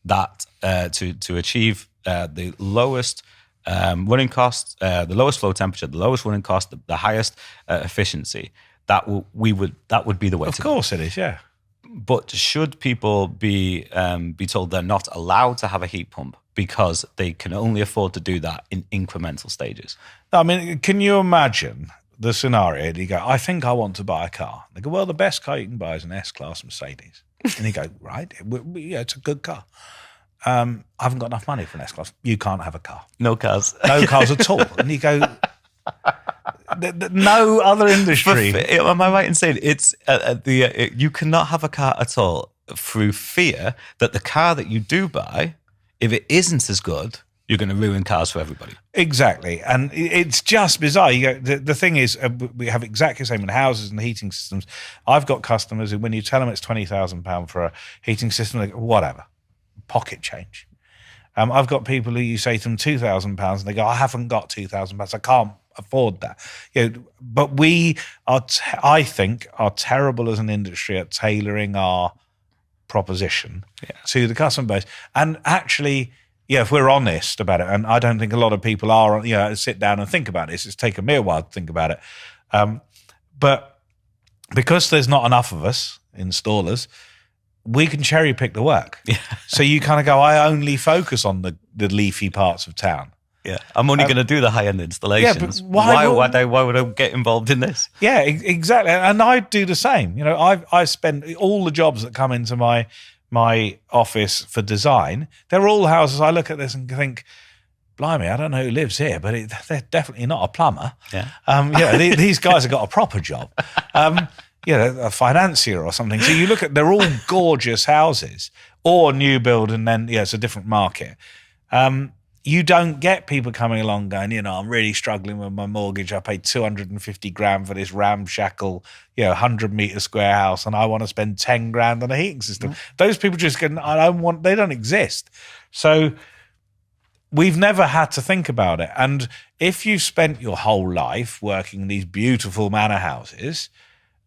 that to achieve the lowest running cost, the lowest flow temperature, the lowest running cost, the highest efficiency, that would be the way. Of course it is, yeah. But should people be told they're not allowed to have a heat pump because they can only afford to do that in incremental stages? I mean, can you imagine the scenario? You go, I think I want to buy a car. They go, well, the best car you can buy is an S-Class Mercedes. And you go, right, yeah, it's a good car. I haven't got enough money for an S-Class. You can't have a car. No cars. No cars at all. And you go, no other industry. Am I right in saying it's you cannot have a car at all through fear that the car that you do buy, if it isn't as good, you're going to ruin cars for everybody. Exactly. And it's just bizarre. The thing is, we have exactly the same in houses and heating systems. I've got customers who, when you tell them it's £20,000 for a heating system, they go, whatever, pocket change. I've got people who you say to them £2,000 and they go, I haven't got £2,000. I can't afford that. But we are, I think, are terrible as an industry at tailoring our proposition to the customer base. And actually, if we're honest about it, and I don't think a lot of people are, sit down and think about this. It's taken me a while to think about it. But because there's not enough of us installers, we can cherry pick the work. Yeah. So you kind of go, I only focus on the leafy parts of town. Yeah, I'm only going to do the high-end installations. Yeah, but why would I get involved in this? Yeah, exactly. And I do the same. I spend all the jobs that come into my office for design. They're all houses. I look at this and think, blimey, I don't know who lives here, but they're definitely not a plumber. Yeah. These guys have got a proper job. A financier or something. So you look at, they're all gorgeous houses, or new build, and then it's a different market. You don't get people coming along going, I'm really struggling with my mortgage. I paid 250 grand for this ramshackle, 100 meter square house, and I want to spend 10 grand on a heating system. Mm. Those people just go, they don't exist. So we've never had to think about it. And if you've spent your whole life working in these beautiful manor houses,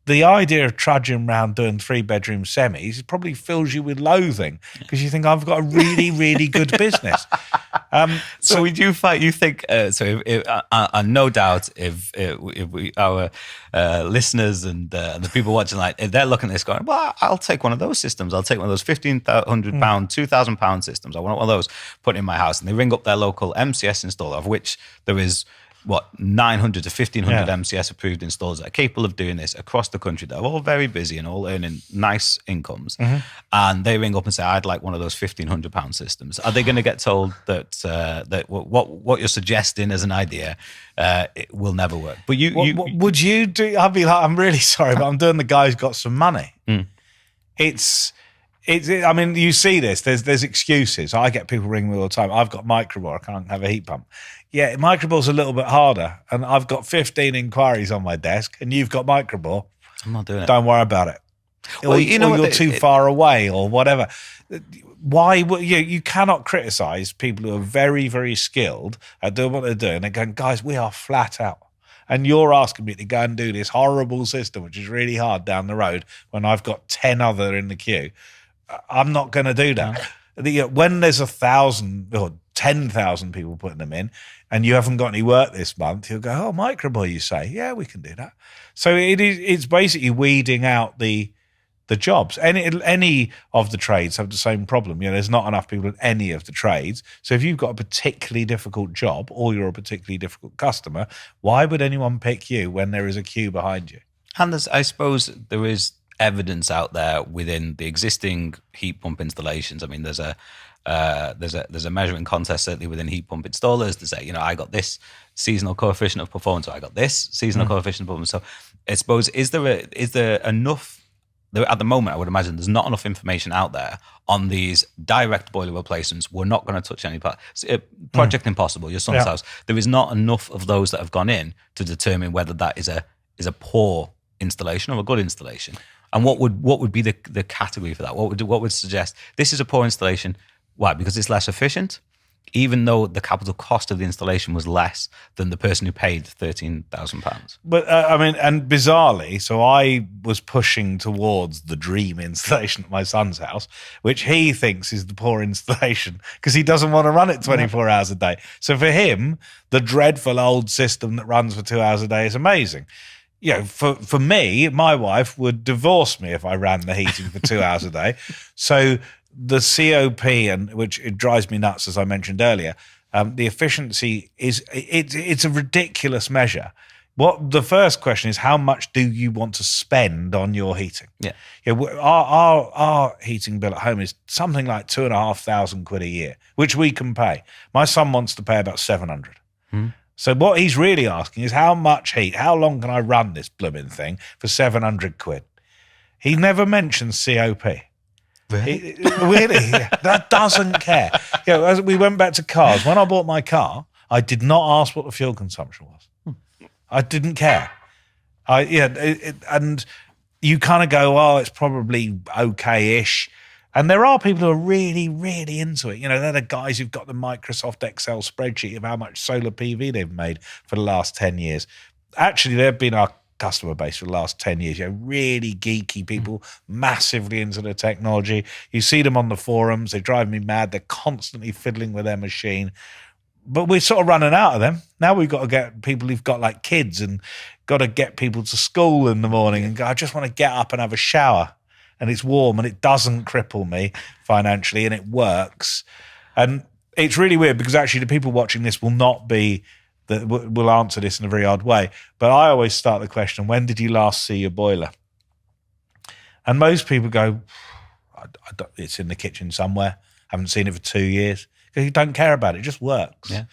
the idea of trudging around doing 3-bedroom semis probably fills you with loathing because you think, I've got a really, really good business. So would you fight? You think? No doubt, if our listeners and the people watching, if they're looking at this, going, "Well, I'll take one of those systems. I'll take one of those £1,500, £2,000 systems. I want one of those put in my house." And they ring up their local MCS installer, of which there is 900 to 1,500 MCS approved installers that are capable of doing this across the country. They're all very busy and all earning nice incomes. Mm-hmm. And they ring up and say, I'd like one of those £1,500 systems. Are they going to get told that what you're suggesting as an idea, it will never work? But what would you do? I'd be like, I'm really sorry, but I'm doing the guy who's got some money. Mm. I mean, you see this. There's excuses. I get people ringing me all the time. I've got microbore. I can't have a heat pump. Yeah, microbore's a little bit harder. And I've got 15 inquiries on my desk, and you've got microbore. I'm not doing it. Don't worry about it. Well, you're too far away, or whatever. Why? You cannot criticize people who are very, very skilled at doing what they're doing. They're going, guys, we are flat out. And you're asking me to go and do this horrible system, which is really hard down the road when I've got 10 other in the queue. I'm not going to do that. When there's 1,000 or 10,000 people putting them in, and you haven't got any work this month, he'll go, oh, microboy, you say? Yeah, we can do that. So it's basically weeding out the jobs. Any of the trades have the same problem. There's not enough people in any of the trades. So if you've got a particularly difficult job or you're a particularly difficult customer, why would anyone pick you when there is a queue behind you? And I suppose there is evidence out there within the existing heat pump installations. I mean, there's a measuring contest certainly within heat pump installers to say, I got this seasonal coefficient of performance, or I got this seasonal coefficient of performance. So I suppose is there enough? At the moment, I would imagine there's not enough information out there on these direct boiler replacements. We're not going to touch any part. Project Impossible, your son's house. There is not enough of those that have gone in to determine whether that is a poor installation or a good installation. And what would be the category for that? What would suggest this is a poor installation? Why? Because it's less efficient, even though the capital cost of the installation was less than the person who paid £13,000. But and bizarrely, so I was pushing towards the dream installation at my son's house, which he thinks is the poor installation because he doesn't want to run it 24 hours a day. So for him, the dreadful old system that runs for 2 hours a day is amazing. For me, my wife would divorce me if I ran the heating for 2 hours a day. So the COP, which it drives me nuts, as I mentioned earlier, the efficiency it's a ridiculous measure. The first question is, how much do you want to spend on your heating? Yeah. Our heating bill at home is something like £2,500 a year, which we can pay. My son wants to pay about 700. So what he's really asking is, how much heat? How long can I run this blooming thing for 700 quid? He never mentions COP. Really? Really? That doesn't care. As we went back to cars, when I bought my car, I did not ask what the fuel consumption was. I didn't care. And you kind of go, oh, it's probably okay-ish. And there are people who are really, really into it. They're the guys who've got the Microsoft Excel spreadsheet of how much solar PV they've made for the last 10 years. Actually, they've been our customer base for the last 10 years. Really geeky people, massively into the technology. You see them on the forums. They drive me mad. They're constantly fiddling with their machine. But we're sort of running out of them. Now we've got to get people who've got like kids and got to get people to school in the morning and go, I just want to get up and have a shower. And it's warm and it doesn't cripple me financially and it works. And it's really weird because actually the people watching this will not be that will answer this in a very odd way. But I always start the question, when did you last see your boiler? And most people go, it's in the kitchen somewhere. Haven't seen it for 2 years. Because you don't care about it. It just works. Yeah.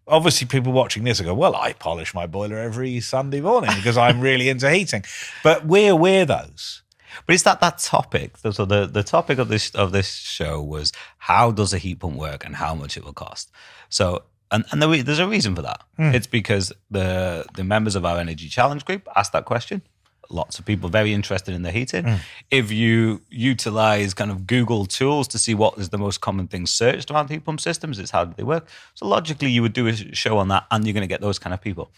Obviously, people watching this will go, well, I polish my boiler every Sunday morning because I'm really into heating. But we're weirdos. But is that topic? So the topic of this show was, how does a heat pump work and how much it will cost? So and there's a reason for that. It's because the members of our Energy Challenge group asked that question. Lots of people very interested in the heating. If you utilize kind of Google tools to see what is the most common thing searched around heat pump systems, it's how do they work. So logically, you would do a show on that, and you're going to get those kind of people.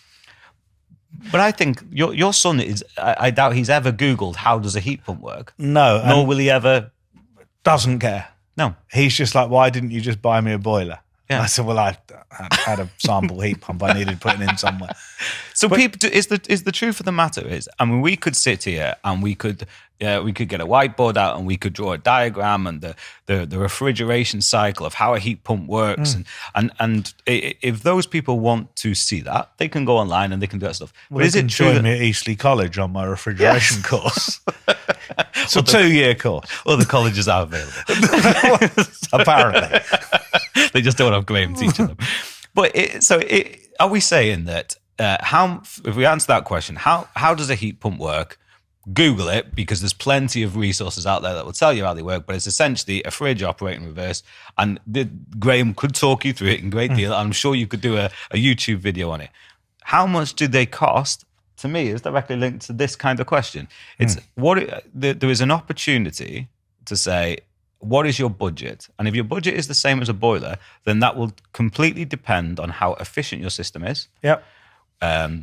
But I think your son is, I doubt he's ever Googled how does a heat pump work. No. Nor will he ever. Doesn't care. No. He's just like, why didn't you just buy me a boiler? Yeah. I said, well, I had a sample heat pump I needed putting in somewhere. So people, is the truth of the matter is, I mean, we could sit here and we could get a whiteboard out and we could draw a diagram and the refrigeration cycle of how a heat pump works. And if those people want to see that, they can go online and they can do that stuff. Well, but is it true? Join me at Eastleigh College on my refrigeration course. It's a 2-year course. Well, the colleges are available. Apparently. They just don't have Graham teaching them. But are we saying that if we answer that question, how does a heat pump work? Google it, because there's plenty of resources out there that will tell you how they work, but it's essentially a fridge operating reverse. And Graham could talk you through it in great deal. I'm sure you could do a YouTube video on it. How much do they cost? To me, is directly linked to this kind of question. It's there is an opportunity to say, what is your budget? And if your budget is the same as a boiler, then that will completely depend on how efficient your system is. Yep.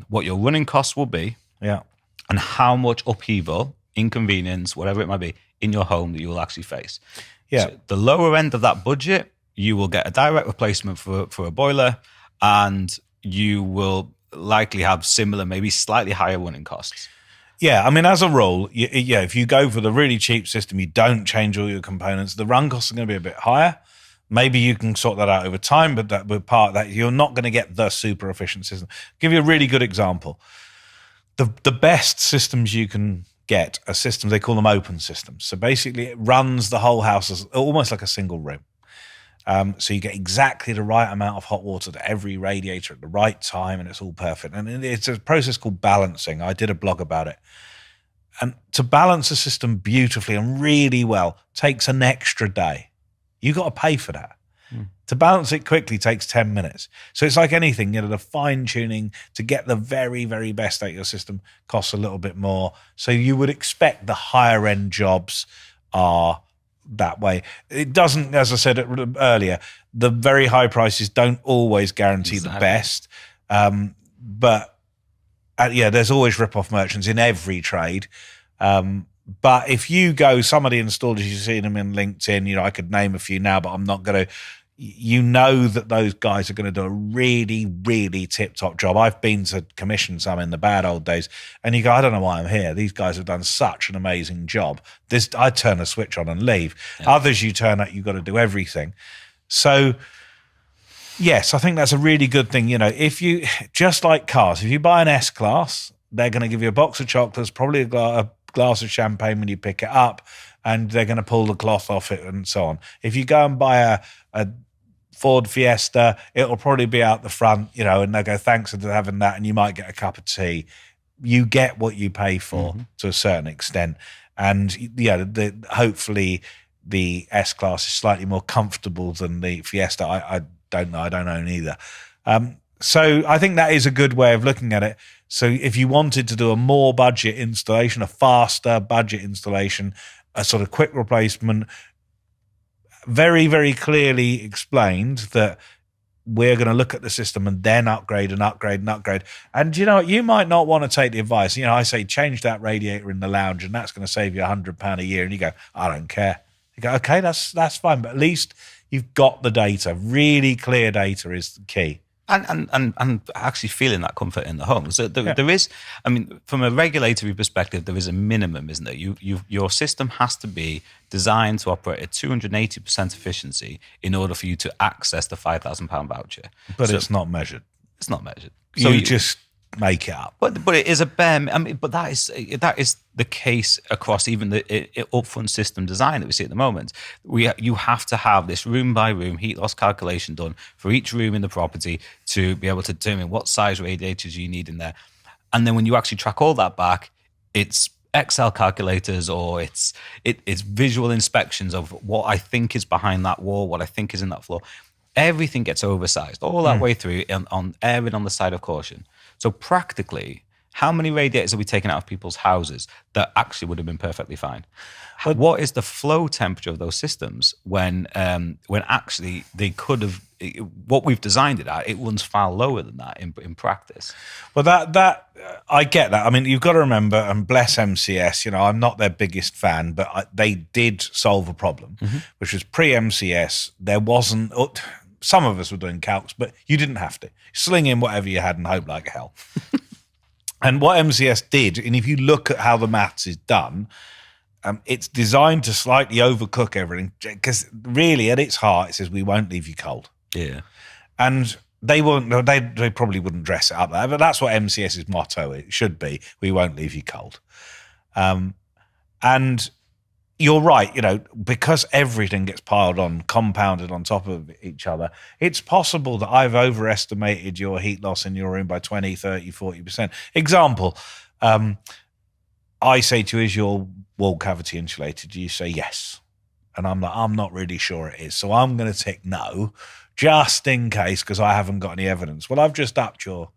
What your running costs will be. Yeah. And how much upheaval, inconvenience, whatever it might be, in your home that you will actually face. Yeah. So the lower end of that budget, you will get a direct replacement for a boiler, and you will likely have similar, maybe slightly higher running costs. Yeah, I mean, as a rule, if you go for the really cheap system, you don't change all your components, the run costs are going to be a bit higher. Maybe you can sort that out over time, but that with part of that, you're not going to get the super efficient system. I'll give you a really good example. The best systems you can get are systems, they call them open systems. So basically it runs the whole house as almost like a single room. So you get exactly the right amount of hot water to every radiator at the right time, and it's all perfect. And it's a process called balancing. I did a blog about it. And to balance a system beautifully and really well takes an extra day. You got to pay for that. To balance it quickly takes 10 minutes. So it's like anything, the fine tuning to get the very, very best out of your system costs a little bit more. So you would expect the higher end jobs are that way. It doesn't, as I said earlier, the very high prices don't always guarantee the best. But there's always rip-off merchants in every trade. But if you go, some of the installers, you've seen them in LinkedIn, I could name a few now, but I'm not going to, that those guys are going to do a really, really tip-top job. I've been to commission some in the bad old days, and you go, I don't know why I'm here. These guys have done such an amazing job. I turn a switch on and leave. Yeah. Others, you turn up, you've got to do everything. So, yes, I think that's a really good thing. If you, just like cars, if you buy an S-Class, they're going to give you a box of chocolates, probably a glass of champagne when you pick it up, and they're going to pull the cloth off it and so on. If you go and buy a Ford Fiesta, it'll probably be out the front, and they'll go, thanks for having that, and you might get a cup of tea. You get what you pay for to a certain extent. And hopefully the S-Class is slightly more comfortable than the Fiesta. I don't know. I don't own either. So I think that is a good way of looking at it. So if you wanted to do a more budget installation, a faster budget installation, a sort of quick replacement, very, very clearly explained that we're going to look at the system and then upgrade and upgrade and upgrade. And you might not want to take the advice. I say, change that radiator in the lounge and that's going to save you £100 a year. And you go, I don't care. You go, okay, that's fine. But at least you've got the data. Really clear data is the key. And actually feeling that comfort in the home. So there is, from a regulatory perspective, there is a minimum, isn't there? Your system has to be designed to operate at 280% efficiency in order for you to access the £5,000 voucher. But it's not measured. It's not measured. So you just make it up. But it is a bare. But that is the case across even the upfront system design that we see at the moment. You have to have this room by room heat loss calculation done for each room in the property to be able to determine what size radiators you need in there. And then when you actually track all that back, it's Excel calculators or it's visual inspections of what I think is behind that wall, what I think is in that floor. Everything gets oversized all that way through on erring on the side of caution. So practically, how many radiators are we taking out of people's houses that actually would have been perfectly fine? But what is the flow temperature of those systems when actually they could have, what we've designed it at, it runs far lower than that in practice? Well, that I get that. You've got to remember, and bless MCS, I'm not their biggest fan, but they did solve a problem, which was pre-MCS. There wasn't... Some of us were doing calcs, but you didn't have to. Sling in whatever you had and hope like hell. And what MCS did, and if you look at how the maths is done, it's designed to slightly overcook everything, because really at its heart, it says, we won't leave you cold. Yeah. And they probably wouldn't dress it up there, but that's what MCS's motto it should be. We won't leave you cold. And you're right, because everything gets piled on, compounded on top of each other, it's possible that I've overestimated your heat loss in your room by 20, 30, 40%. Example, I say to you, is your wall cavity insulated? You say yes. And I'm like, I'm not really sure it is. So I'm going to tick no, just in case, because I haven't got any evidence. Well, I've just upped your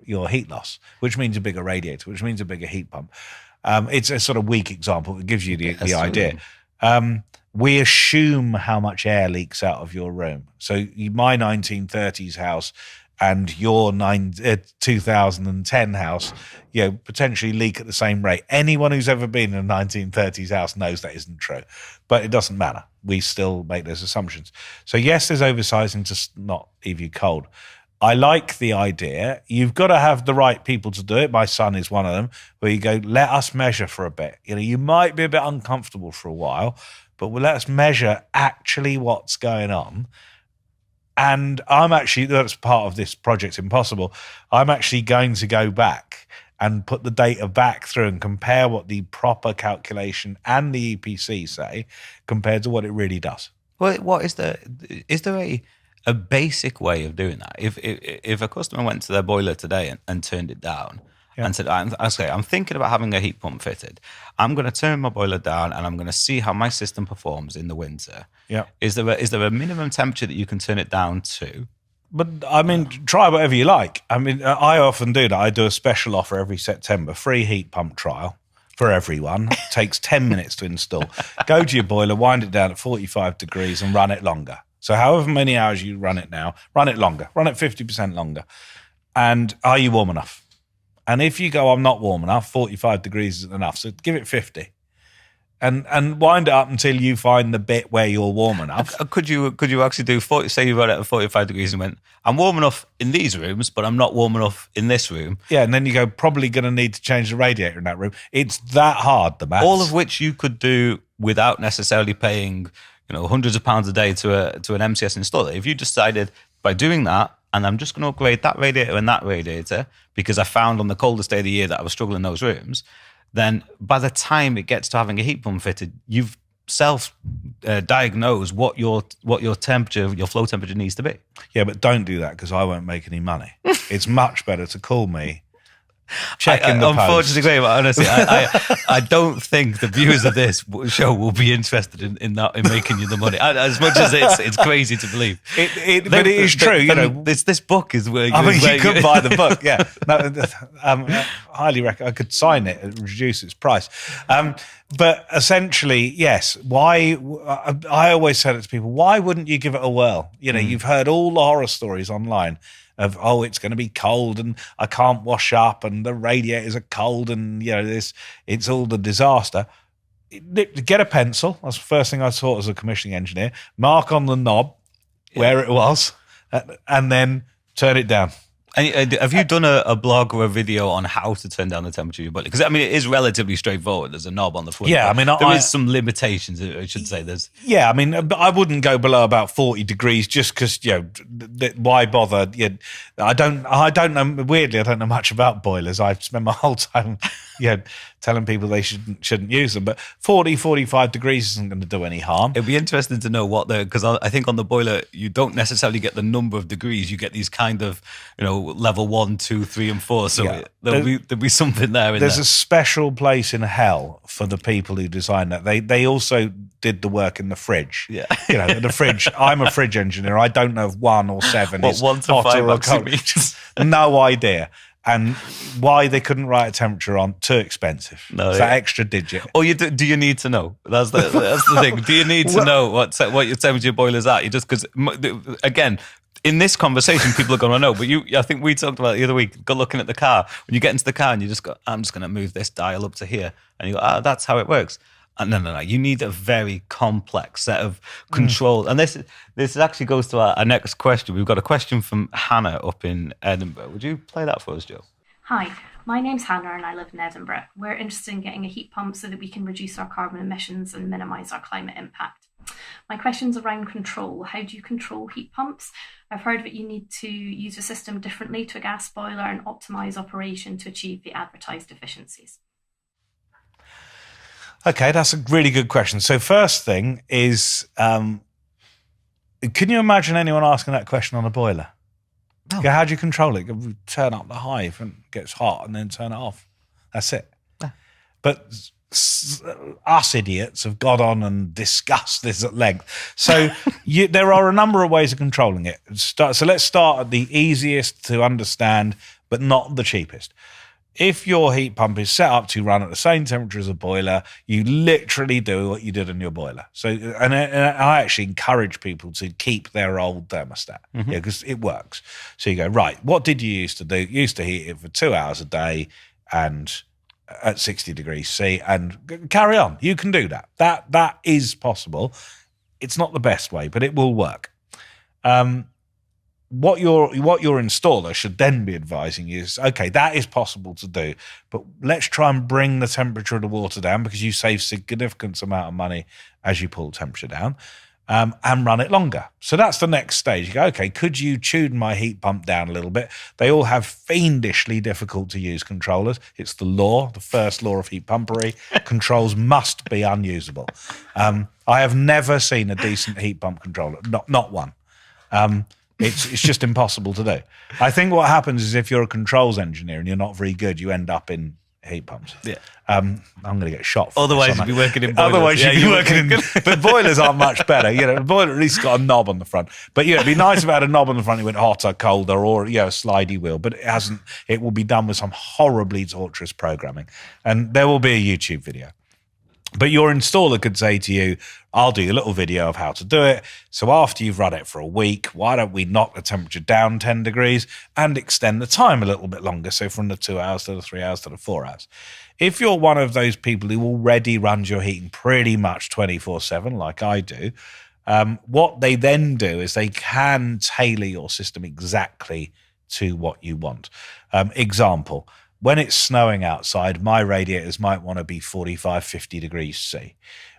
heat loss, which means a bigger radiator, which means a bigger heat pump. It's a sort of weak example. It gives you the idea. We assume how much air leaks out of your room. So my 1930s house and your 2010 house, potentially leak at the same rate. Anyone who's ever been in a 1930s house knows that isn't true, but it doesn't matter. We still make those assumptions. So yes, there's oversizing to not leave you cold. I like the idea. You've got to have the right people to do it. My son is one of them, where you go, let us measure for a bit. You might be a bit uncomfortable for a while, but let us measure actually what's going on. And that's part of this Project Impossible. I'm actually going to go back and put the data back through and compare what the proper calculation and the EPC say compared to what it really does. Well, is there a basic way of doing that? If a customer went to their boiler today and turned it down and said, I'm thinking about having a heat pump fitted. I'm going to turn my boiler down and I'm going to see how my system performs in the winter. Yeah. Is there a minimum temperature that you can turn it down to? But I mean, try whatever you like. I mean, I often do that. I do a special offer every September, free heat pump trial for everyone. It takes 10 minutes to install. Go to your boiler, wind it down at 45 degrees and run it longer. So however many hours you run it now, run it longer, run it 50% longer. And are you warm enough? And if you go, I'm not warm enough, 45 degrees isn't enough, so give it 50. And wind it up until you find the bit where you're warm enough. Could you actually do 40? Say you run it at 45 degrees and went, I'm warm enough in these rooms, but I'm not warm enough in this room. Yeah, and then you go, probably going to need to change the radiator in that room. It's that hard, the maths. All of which you could do without necessarily paying, hundreds of pounds a day to an MCS installer. If you decided by doing that, and I'm just going to upgrade that radiator and that radiator because I found on the coldest day of the year that I was struggling in those rooms, then by the time it gets to having a heat pump fitted, you've self-diagnosed what your temperature, your flow temperature needs to be. Yeah, but don't do that because I won't make any money. It's much better to call me. Check in the post. Unfortunately, Graham, honestly, I don't think the viewers of this show will be interested in making you the money. As much as it's crazy to believe, but it is true. This book is where you could buy the book. Yeah, highly recommend. I could sign it and reduce its price. But essentially, yes. Why? I always said it to people. Why wouldn't you give it a whirl? You've heard all the horror stories online of, it's going to be cold and I can't wash up and the radiators are cold and, it's all the disaster. Get a pencil. That's the first thing I taught as a commissioning engineer. Mark on the knob where it was and then turn it down. And have you done a blog or a video on how to turn down the temperature of your boiler? Because it is relatively straightwhy. There's a knob on the front. Yeah, there is some limitations. I should say there's. Yeah, I wouldn't go below about 40 degrees just because why bother? I don't know. Weirdly, I don't know much about boilers. I spend my whole time telling people they shouldn't use them. But 45 degrees isn't going to do any harm. It'd be interesting to know because I think on the boiler you don't necessarily get the number of degrees. You get these kind of level 1, 2, 3, and 4. So there'll be something there. There's a special place in hell for the people who design that. They also did the work in the fridge. Yeah, the fridge. I'm a fridge engineer. I don't know if 1 or 7 is 1 to 5 actually. No idea. And why they couldn't write a temperature on, too expensive. No, it's that extra digit. Or do you need to know? That's the thing. Do you need to know what your temperature boiler's at? You just because again. In this conversation, people are going to know, but I think we talked about it the other week, go looking at the car. When you get into the car and you just go, I'm just going to move this dial up to here. And you go, that's how it works. And no. You need a very complex set of controls. And this actually goes to our next question. We've got a question from Hannah up in Edinburgh. Would you play that for us, Joe? Hi, my name's Hannah and I live in Edinburgh. We're interested in getting a heat pump so that we can reduce our carbon emissions and minimise our climate impact. My question's around control. How do you control heat pumps? I've heard that you need to use a system differently to a gas boiler and optimise operation to achieve the advertised efficiencies. Okay, that's a really good question. So first thing is, can you imagine anyone asking that question on a boiler? No. How do you control it? Turn up the hive and it gets hot and then turn it off. That's it. Yeah. But us idiots have got on and discussed this at length. So there are a number of ways of controlling it. So let's start at the easiest to understand, but not the cheapest. If your heat pump is set up to run at the same temperature as a boiler, you literally do what you did in your boiler. So, and I actually encourage people to keep their old thermostat, because it works. So you go, right, what did you used to do? You used to heat it for 2 hours a day and at 60 degrees C and carry on. You can do that. That is possible. It's not the best way, but it will work. what your installer should then be advising you is, okay, that is possible to do, but let's try and bring the temperature of the water down, because you save significant amount of money as you pull temperature down, and run it longer. So that's the next stage. You go, okay, could you tune my heat pump down a little bit? They all have fiendishly difficult to use controllers. It's the first law of heat pumpery. Controls must be unusable. I have never seen a decent heat pump controller, not one. It's just impossible to do. I think what happens is, if you're a controls engineer and you're not very good, you end up in heat pumps. Yeah. I'm going to get shot for Otherwise, this, you'd be working in boilers. Otherwise, you'd be working in... But boilers aren't much better. The boiler at least got a knob on the front. But it'd be nice if it had a knob on the front. It went hotter, colder, or a slidey wheel. But it hasn't. It will be done with some horribly torturous programming. And there will be a YouTube video. But your installer could say to you, I'll do a little video of how to do it. So after you've run it for a week, why don't we knock the temperature down 10 degrees and extend the time a little bit longer? So from the 2 hours to the 3 hours to the 4 hours. If you're one of those people who already runs your heating pretty much 24/7, like I do, what they then do is they can tailor your system exactly to what you want. Example, when it's snowing outside, my radiators might want to be 45, 50 degrees C.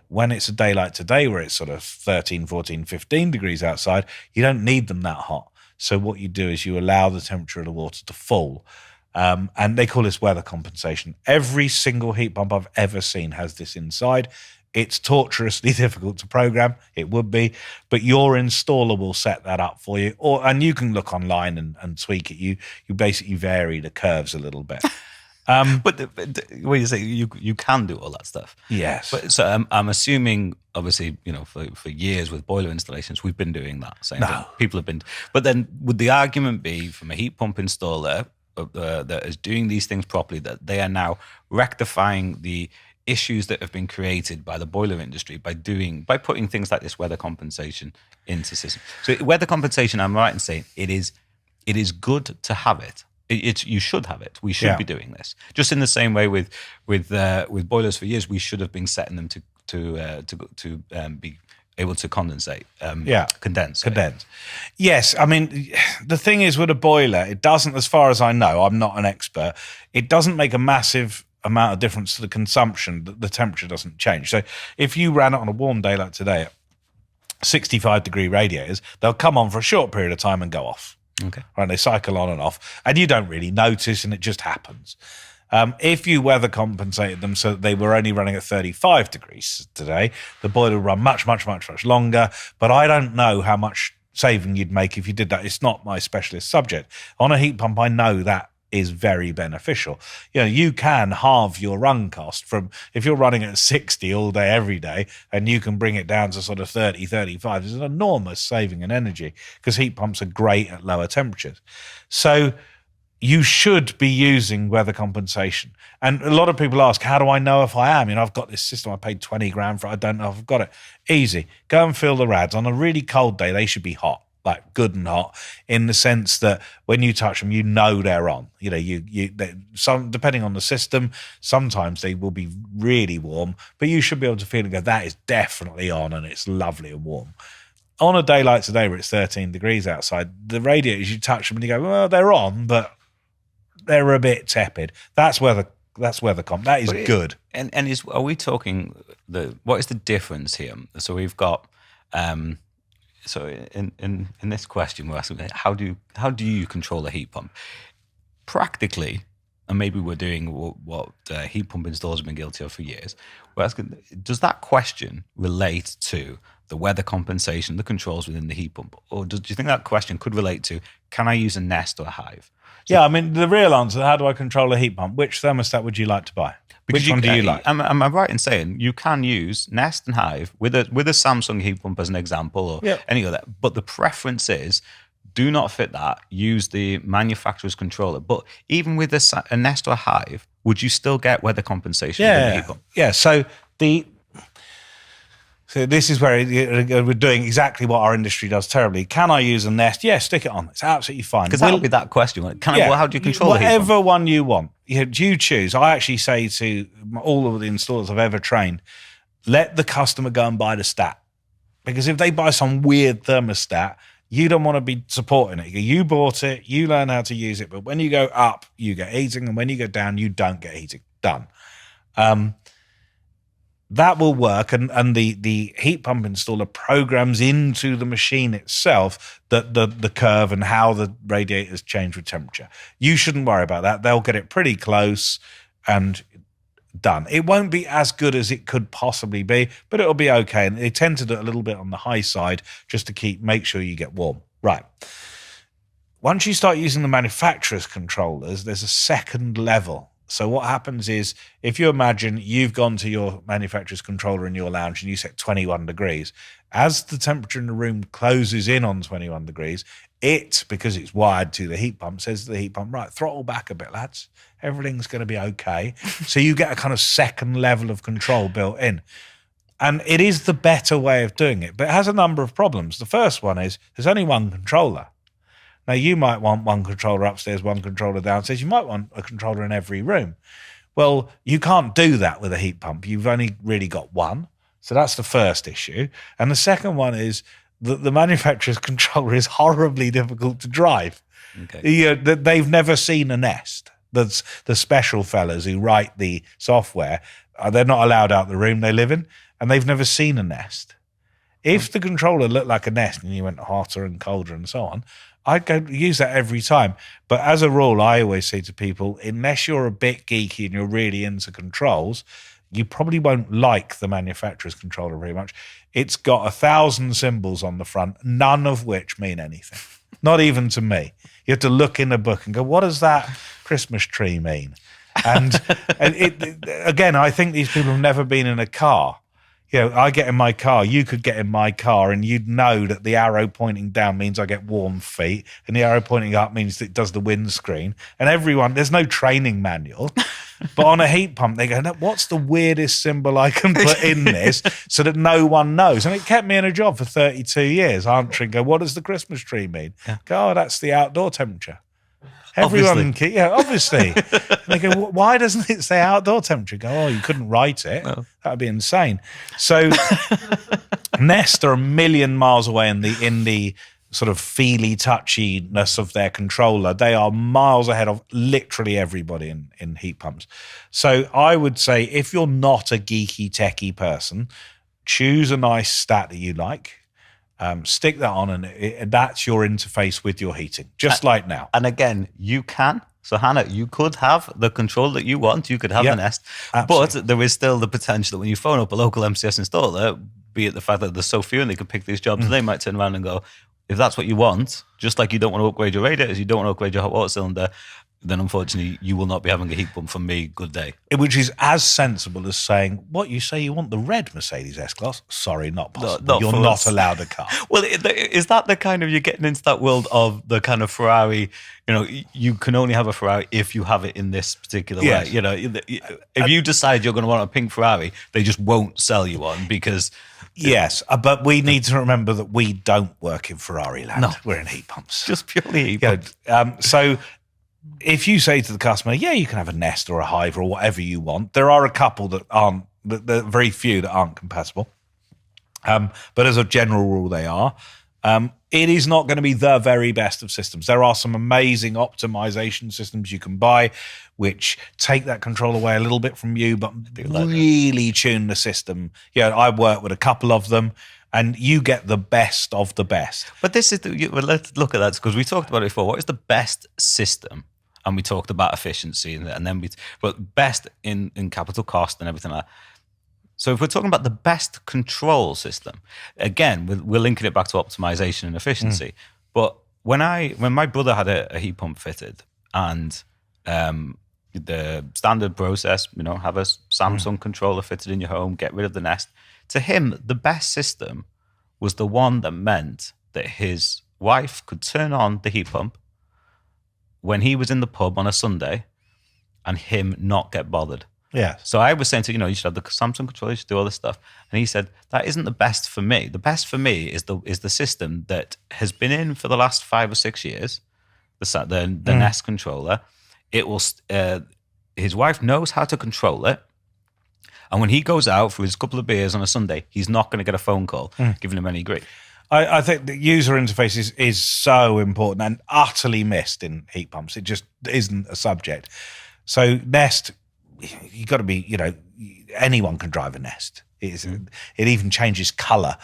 When it's a day like today, where it's sort of 13, 14, 15 degrees outside, you don't need them that hot. So what you do is you allow the temperature of the water to fall. And they call this weather compensation. Every single heat pump I've ever seen has this inside. It's torturously difficult to program. It would be, but your installer will set that up for you, and you can look online and tweak it. You basically vary the curves a little bit. But when you say you can do all that stuff, yes. But so I'm assuming, obviously, for years with boiler installations, we've been doing that same thing. People have been. But then, would the argument be from a heat pump installer that is doing these things properly, that they are now rectifying the issues that have been created by the boiler industry by putting things like this weather compensation into system? So weather compensation, I'm right in saying it is good to have it. You should have it. We should be doing this. Just in the same way with boilers for years, we should have been setting them to be able to condensate. Condense. Yes, I mean, the thing is with a boiler, it doesn't, as far as I know, I'm not an expert, it doesn't make a massive amount of difference to the consumption. The temperature doesn't change. So if you ran it on a warm day like today at 65 degree radiators, they'll come on for a short period of time and go off. Okay. Right, they cycle on and off, and you don't really notice, and it just happens. If you weather compensated them so that they were only running at 35 degrees today, the boiler would run much, much, much, much longer. But I don't know how much saving you'd make if you did that. It's not my specialist subject. On a heat pump, I know that is very beneficial. You can halve your run cost from, if you're running at 60 all day, every day, and you can bring it down to sort of 30, 35. There's an enormous saving in energy, because heat pumps are great at lower temperatures. So you should be using weather compensation. And a lot of people ask, how do I know if I am? I've got this system, I paid 20 grand for it, I don't know if I've got it. Easy. Go and fill the rads. On a really cold day, they should be hot, like good and hot, in the sense that when you touch them, they're on. Some, depending on the system, sometimes they will be really warm, but you should be able to feel and go, that is definitely on, and it's lovely and warm. On a day like today, where it's 13 degrees outside, the radiators, you touch them and you go, well, they're on, but they're a bit tepid. That's weather comp. That is good. And are we talking what is the difference here? So we've got so in this question we're asking, how do you control a heat pump practically? And maybe we're doing what heat pump installers have been guilty of for years. We're asking, does that question relate to the weather compensation, the controls within the heat pump, or do you think that question could relate to, can I use a Nest or a Hive? Yeah, I mean, the real answer, how do I control a heat pump? Which thermostat would you like to buy? Which one do you like? Am I right in saying you can use Nest and Hive with a Samsung heat pump as an example, or any of that, but the preference is, do not fit that, use the manufacturer's controller. But even with a Nest or a Hive, would you still get weather compensation within the heat pump? Yeah, so this is where we're doing exactly what our industry does terribly. Can I use a Nest? Yeah, stick it on. It's absolutely fine. Because that would be that question. How do you control the heat pump? Whatever one you want. You choose. I actually say to all of the installers I've ever trained, let the customer go and buy the stat. Because if they buy some weird thermostat, you don't want to be supporting it. You bought it, you learn how to use it, but when you go up, you get heating, and when you go down, you don't get heating. Done. That will work, and the heat pump installer programs into the machine itself the curve and how the radiators change with temperature. You shouldn't worry about that. They'll get it pretty close and done. It won't be as good as it could possibly be, but it'll be okay. And they tend to do it a little bit on the high side just to make sure you get warm. Right. Once you start using the manufacturer's controllers, there's a second level. So what happens is, if you imagine you've gone to your manufacturer's controller in your lounge and you set 21 degrees, as the temperature in the room closes in on 21 degrees, because it's wired to the heat pump, says to the heat pump, right, throttle back a bit, lads. Everything's going to be okay. So you get a kind of second level of control built in. And it is the better way of doing it, but it has a number of problems. The first one is there's only one controller. Now, you might want one controller upstairs, one controller downstairs. You might want a controller in every room. Well, you can't do that with a heat pump. You've only really got one. So that's the first issue. And the second one is that the manufacturer's controller is horribly difficult to drive. Okay. They've never seen a Nest. That's the special fellas who write the software. They're not allowed out the room they live in, and they've never seen a Nest. If the controller looked like a Nest and you went hotter and colder and so on, I'd go use that every time. But as a rule, I always say to people, unless you're a bit geeky and you're really into controls, you probably won't like the manufacturer's controller very much. It's got 1,000 symbols on the front, none of which mean anything. Not even to me. You have to look in the book and go, what does that Christmas tree mean? And again, I think these people have never been in a car. I get in my car, you could get in my car, and you'd know that the arrow pointing down means I get warm feet, and the arrow pointing up means it does the windscreen. And there's no training manual. But on a heat pump, they go, no, what's the weirdest symbol I can put in this so that no one knows? And it kept me in a job for 32 years, answering, what does the Christmas tree mean? Yeah. Go, that's the outdoor temperature. Everyone, obviously. And they go, why doesn't it say outdoor temperature? Go, you couldn't write it. No. That would be insane. So Nest are a million miles away in the sort of feely touchiness of their controller. They are miles ahead of literally everybody in heat pumps. So I would say, if you're not a geeky, techie person, choose a nice stat that you like. Stick that on, and that's your interface with your heating, just like now. And again, you can. So, Hannah, you could have the control that you want. You could have the Nest. Absolutely. But there is still the potential that when you phone up a local MCS installer, be it the fact that there's so few and they can pick these jobs, they might turn around and go, if that's what you want, just like you don't want to upgrade your radiators, you don't want to upgrade your hot water cylinder, then unfortunately you will not be having a heat pump from me. Good day. Which is as sensible as saying, what, you say you want the red Mercedes S-Class? Sorry, not possible. Not You're not allowed a car. Well, is that the kind of, you're getting into that world of the kind of Ferrari, you can only have a Ferrari if you have it in this particular way. If you decide you're going to want a pink Ferrari, they just won't sell you one because... Yes, but we need to remember that we don't work in Ferrari land. No. We're in heat pumps. Just purely heat pumps. So... if you say to the customer, you can have a Nest or a Hive or whatever you want, there are a couple that aren't, there are very few that aren't compatible. But as a general rule, they are. It is not going to be the very best of systems. There are some amazing optimization systems you can buy, which take that control away a little bit from you, but really tune the system. I work with a couple of them, and you get the best of the best. But this is, let's look at that, because we talked about it before. What is the best system? And we talked about efficiency, and then but best in capital cost and everything like that. So if we're talking about the best control system, again, we're linking it back to optimization and efficiency. But when my brother had a heat pump fitted, and the standard process, have a Samsung controller fitted in your home, get rid of the Nest. To him, the best system was the one that meant that his wife could turn on the heat pump when he was in the pub on a Sunday and him not get bothered. Yeah. So I was saying to you should have the Samsung controller, you should do all this stuff. And he said, that isn't the best for me. The best for me is the system that has been in for the last 5 or 6 years, the Nest controller. It will, his wife knows how to control it. And when he goes out for his couple of beers on a Sunday, he's not going to get a phone call giving him any grief. I think the user interface is so important and utterly missed in heat pumps. It just isn't a subject. So Nest, you got to be, anyone can drive a Nest. It even changes colour.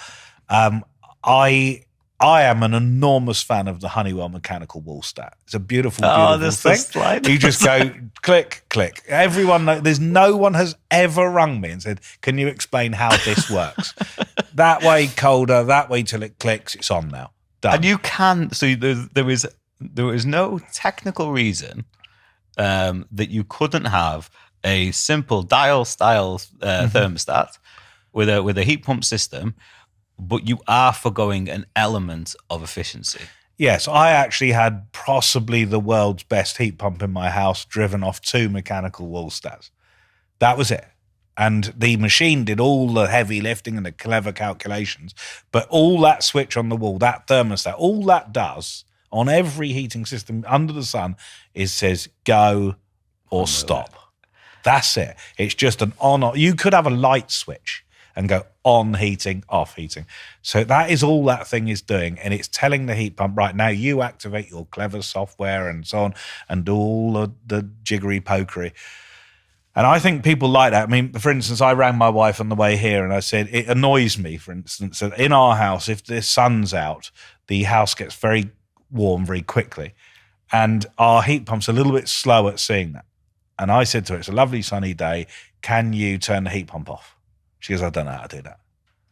I am an enormous fan of the Honeywell mechanical wall stat. It's a beautiful thing. Slide. You just go click, click. There's no one has ever rung me and said, "Can you explain how this works?" That way colder, that way till it clicks. It's on now. Done. And you can. So there is no technical reason that you couldn't have a simple dial style thermostat with a heat pump system. But you are forgoing an element of efficiency. Yes, I actually had possibly the world's best heat pump in my house driven off 2 mechanical wall stats. That was it. And the machine did all the heavy lifting and the clever calculations. But all that switch on the wall, that thermostat, all that does on every heating system under the sun is says go or stop. That's it. It's just an on. You could have a light switch and go on heating, off heating. So that is all that thing is doing. And it's telling the heat pump, right now you activate your clever software and so on and do all the jiggery pokery. And I think people like that. I mean, for instance, I rang my wife on the way here and I said, it annoys me, for instance, that in our house, if the sun's out, the house gets very warm very quickly. And our heat pump's a little bit slow at seeing that. And I said to her, it's a lovely sunny day. Can you turn the heat pump off? She goes, I don't know how to do that.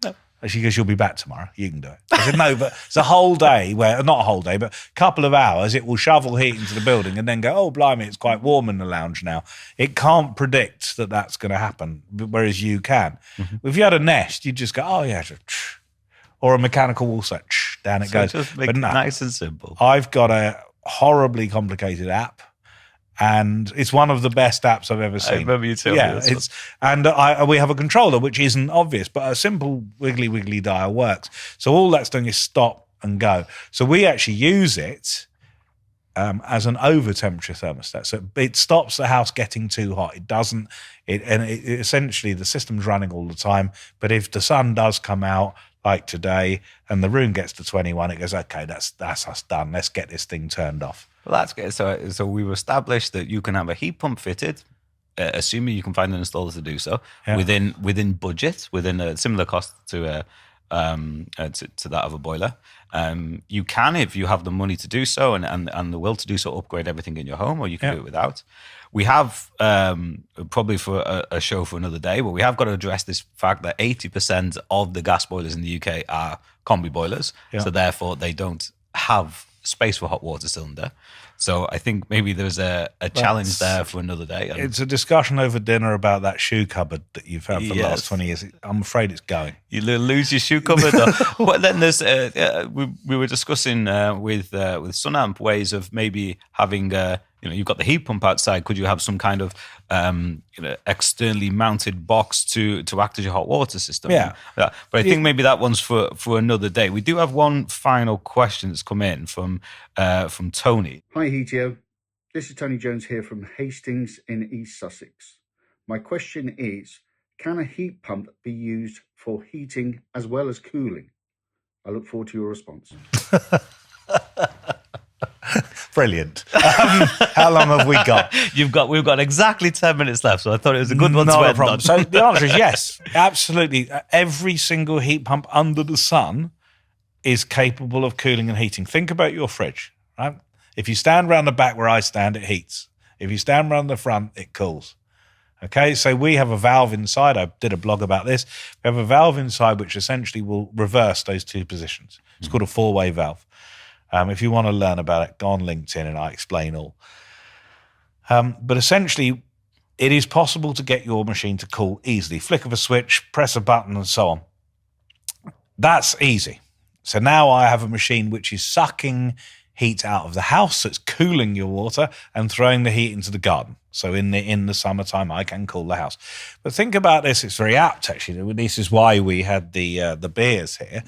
No. And she goes, you'll be back tomorrow. You can do it. I said, no, but it's a whole day not a whole day, but a couple of hours. It will shovel heat into the building and then go, oh, blimey, it's quite warm in the lounge now. It can't predict that that's going to happen, whereas you can. Mm-hmm. If you had a Nest, you'd just go, oh, yeah. Or a mechanical wall set, down it goes. Just make it nice and simple. I've got a horribly complicated app. And it's one of the best apps I've ever seen. I remember you telling me this. We have a controller, which isn't obvious, but a simple wiggly dial works. So all that's doing is stop and go. So we actually use it as an over temperature thermostat. So it stops the house getting too hot. It doesn't. Essentially the system's running all the time. But if the sun does come out, like today, and the room gets to 21, it goes, okay, that's us done. Let's get this thing turned off. Well, that's good. So we've established that you can have a heat pump fitted, assuming you can find an installer to do so, within budget, within a similar cost to that of a boiler. You can, if you have the money to do so and the will to do so, upgrade everything in your home, or you can do it without. We have, probably for a show for another day, but we have got to address this fact that 80% of the gas boilers in the UK are combi boilers. Yeah. So therefore they don't have space for hot water cylinder. So I think maybe there's a challenge there for another day. It's a discussion over dinner about that shoe cupboard that you've had for the last 20 years. I'm afraid it's going. You lose your shoe cupboard. Well, then there's we were discussing with Sunamp ways of maybe having you've got the heat pump outside. Could you have some kind of externally mounted box to act as your hot water system? Yeah. But I think maybe that one's for another day. We do have one final question that's come in from Tony. Hi Heatio, this is Tony Jones here from Hastings in East Sussex. My question is, can a heat pump be used for heating as well as cooling? I look forward to your response. Brilliant. How long have we got? We've got exactly 10 minutes left, so I thought it was a good one to end on. So the answer is yes, absolutely. Every single heat pump under the sun is capable of cooling and heating. Think about your fridge, right? If you stand around the back where I stand, it heats. If you stand around the front, it cools. Okay, so we have a valve inside. I did a blog about this. We have a valve inside which essentially will reverse those two positions. It's called a four-way valve. If you want to learn about it, go on LinkedIn and I explain all. But essentially, it is possible to get your machine to cool easily. Flick of a switch, press a button and so on. That's easy. So now I have a machine which is sucking heat out of the house, so it's cooling your water and throwing the heat into the garden. So in the summertime, I can cool the house. But think about this; it's very apt actually. This is why we had the beers here.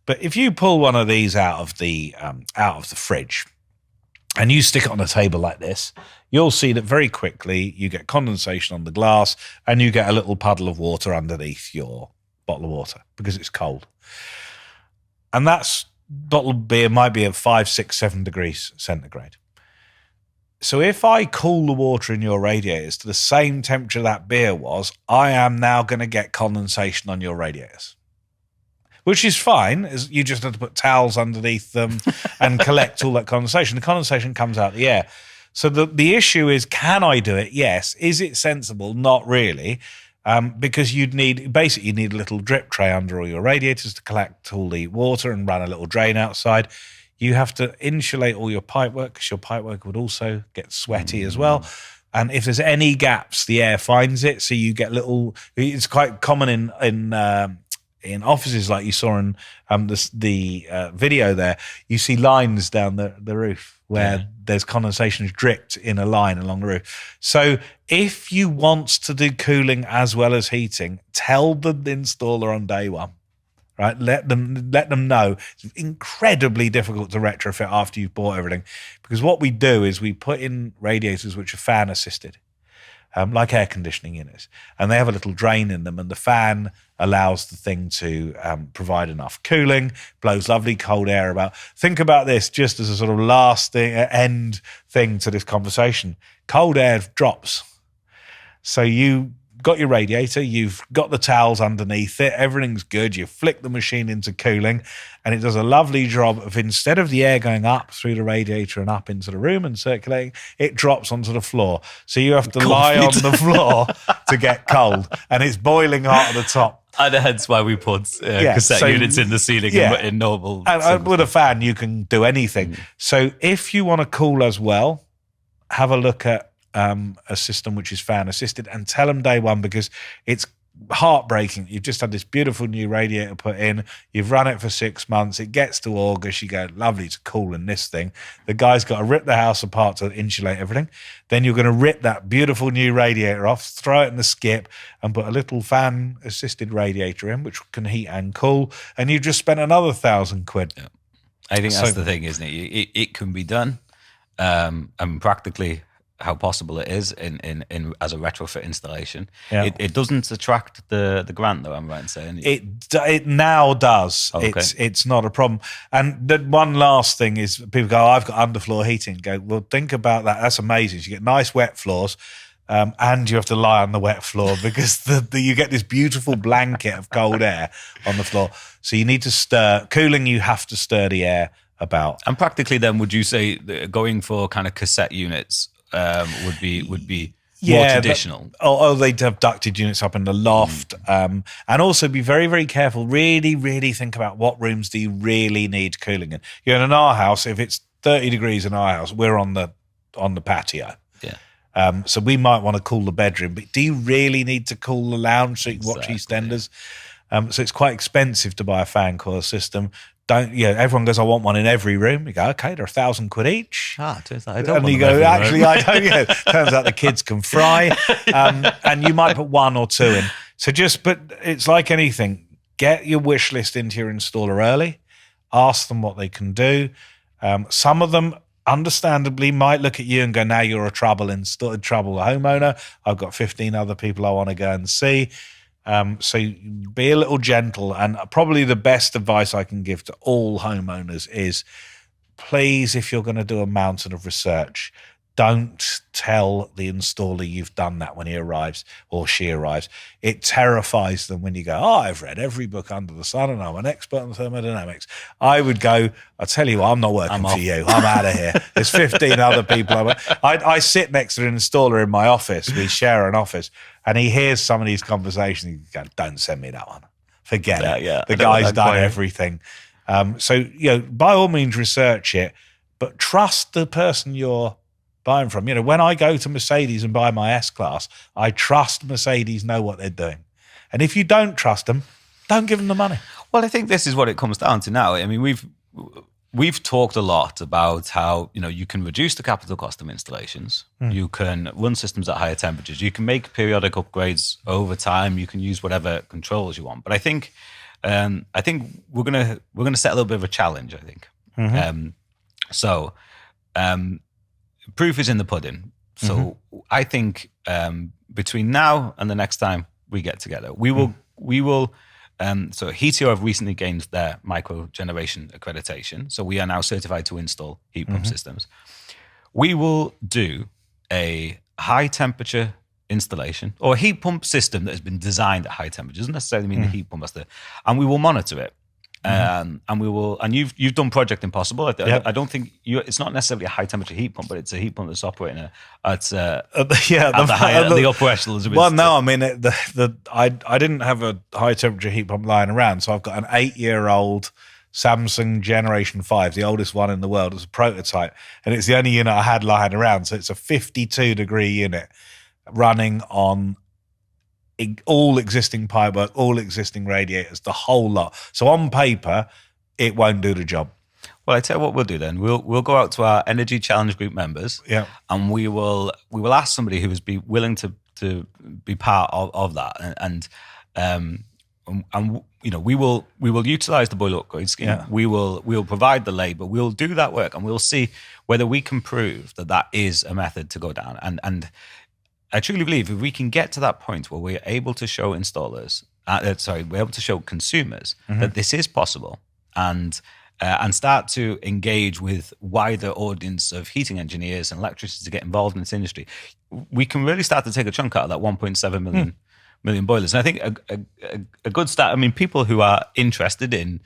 But if you pull one of these out of the fridge and you stick it on a table like this, you'll see that very quickly you get condensation on the glass and you get a little puddle of water underneath your bottle of water because it's cold. and that's bottled beer might be at 5, 6, 7 degrees centigrade. So if I cool the water in your radiators to the same temperature that beer was, I am now going to get condensation on your radiators, which is fine. You just have to put towels underneath them and collect all that condensation. The condensation comes out the air. So the issue is, can I do it? Yes. Is it sensible? Not really. Because you need a little drip tray under all your radiators to collect all the water and run a little drain outside. You have to insulate all your pipework because your pipework would also get sweaty as well. And if there's any gaps, the air finds it. So you get little. It's quite common in offices, like you saw in the video there. You see lines down the roof where there's condensation dripped in a line along the roof. So if you want to do cooling as well as heating, tell the installer on day one. Right, let them know. It's incredibly difficult to retrofit after you've bought everything, because what we do is we put in radiators which are fan assisted, like air conditioning units, and they have a little drain in them, and the fan allows the thing to provide enough cooling, blows lovely cold air about. Think about this just as a sort of last end thing to this conversation. Cold air drops, so you got your radiator, you've got the towels underneath it, everything's good, you flick the machine into cooling, and it does a lovely job of, instead of the air going up through the radiator and up into the room and circulating, it drops onto the floor. So you have to lie on the floor to get cold, and it's boiling hot at the top. And hence why we put cassette units in the ceiling in normal. And with a fan, you can do anything. So if you want to cool as well, have a look at a system which is fan assisted, and tell them day one, because it's heartbreaking. You've just had this beautiful new radiator put in, you've run it for 6 months, it gets to August, you go, lovely, it's cooling this thing. The guy's got to rip the house apart to insulate everything. Then you're going to rip that beautiful new radiator off, throw it in the skip, and put a little fan assisted radiator in, which can heat and cool, and you just spent another £1,000. Yeah. I think that's the thing, isn't it? It can be done. Practically how possible it is in as a retrofit installation. Yeah. It doesn't attract the grant, though, I'm right in saying. It now does. Okay. It's not a problem. And the one last thing is, people go, I've got underfloor heating. Go, well, think about that. That's amazing. So you get nice wet floors, and you have to lie on the wet floor because you get this beautiful blanket of cold air on the floor. So you need to stir. Cooling, you have to stir the air about. And practically then, would you say going for kind of cassette units would be more traditional? They'd have ducted units up in the loft, and also be very, very careful. Really, really think about what rooms do you really need cooling in. In our house, if it's 30 degrees in our house, we're on the patio. Yeah. So we might want to cool the bedroom, but do you really need to cool the lounge so you can watch EastEnders? So it's quite expensive to buy a fan coil system. Everyone goes, I want one in every room. You go, okay, they're £1,000 each. Turns out I don't. And you go, actually, I don't. Turns out the kids can fry, and you might put 1 or 2 in. So but it's like anything. Get your wish list into your installer early. Ask them what they can do. Some of them, understandably, might look at you and go, now you're a trouble homeowner. I've got 15 other people I want to go and see. So be a little gentle, and probably the best advice I can give to all homeowners is, please, if you're going to do a mountain of research, don't tell the installer you've done that when he arrives or she arrives. It terrifies them when you go, I've read every book under the sun and I'm an expert on thermodynamics. I would go, I tell you what, I'm not working for you. I'm out of here. There's 15 other people. I sit next to an installer in my office. We share an office, and he hears some of these conversations. He goes, don't send me that one. Forget it. Yeah, the guy's done everything. So, by all means, research it, but trust the person you're buying from. When I go to Mercedes and buy my S-Class, I trust Mercedes know what they're doing. And if you don't trust them, don't give them the money. Well, I think this is what it comes down to now. I mean, we've talked a lot about how, you can reduce the capital cost of installations. You can run systems at higher temperatures. You can make periodic upgrades over time. You can use whatever controls you want. But I think we're gonna set a little bit of a challenge, I think. Mm-hmm. Proof is in the pudding. So I think between now and the next time we get together, we will So Heatio have recently gained their micro generation accreditation. So we are now certified to install heat pump systems. We will do a high temperature installation or a heat pump system that has been designed at high temperature. Doesn't necessarily mean the heat pump has to, and we will monitor it. And we will, and you've done Project Impossible. I don't think it's not necessarily a high temperature heat pump, but it's a heat pump that's operating at the upper echelons. Well, no, I mean I didn't have a high temperature heat pump lying around, so I've got an 8-year-old Samsung Generation 5, the oldest one in the world. It's a prototype, and it's the only unit I had lying around. So it's a 52-degree unit running on all existing pipework, all existing radiators, the whole lot. So on paper, it won't do the job. Well, I tell you what we'll do then. We'll go out to our Energy Challenge Group members, and we will ask somebody who would be willing to be part of that, and we will utilize the boiler upgrade scheme. Yeah. We will provide the labour. We'll do that work, and we'll see whether we can prove that is a method to go down. And I truly believe if we can get to that point where we're able to show installers, we're able to show consumers that this is possible, and start to engage with wider audience of heating engineers and electricians to get involved in this industry, we can really start to take a chunk out of that 1.7 million boilers. And I think a good start. I mean, people who are interested in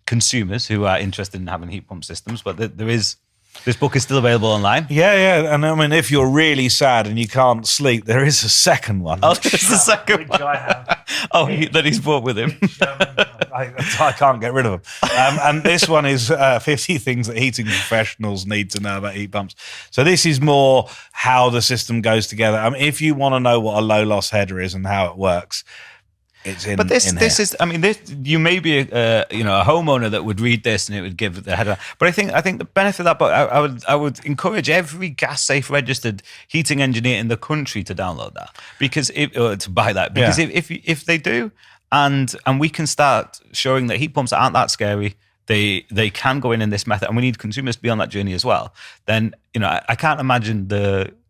consumers who are interested in having heat pump systems, but there is. This book is still available online. Yeah. And I mean, if you're really sad and you can't sleep, there is a second one. Oh, there's the second one. I have. That he's brought with him. I can't get rid of them. And this one is 50 things that heating professionals need to know about heat pumps. So this is more how the system goes together. I mean, if you want to know what a low loss header is and how it works, it's in. But this is. I mean, you may be a homeowner that would read this and it would give the header. But I think the benefit of that book, I would encourage every gas safe registered heating engineer in the country to download that to buy that because if they do, and we can start showing that heat pumps aren't that scary. They can go in this method, and we need consumers to be on that journey as well. Then I can't imagine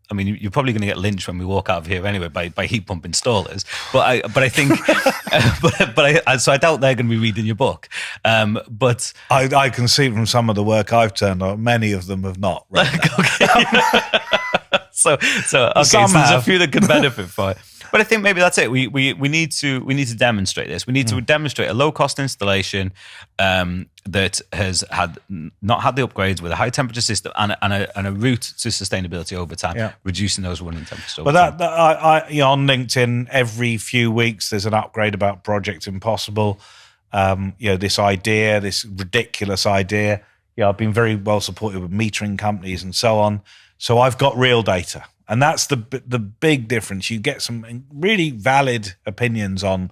I mean, you're probably going to get lynched when we walk out of here anyway by heat pump installers. But I think, so I doubt they're going to be reading your book. But I can see from some of the work I've turned on, many of them have not. Right? So there's a few that can benefit from it. But I think maybe that's it. We need to demonstrate this. We need to demonstrate a low cost installation that has not had the upgrades with a high temperature system and a route to sustainability over time, reducing those running temperatures. But I on LinkedIn every few weeks there's an upgrade about Project Impossible. This idea, this ridiculous idea. I've been very well supported with metering companies and so on. So I've got real data. And that's the big difference. You get some really valid opinions on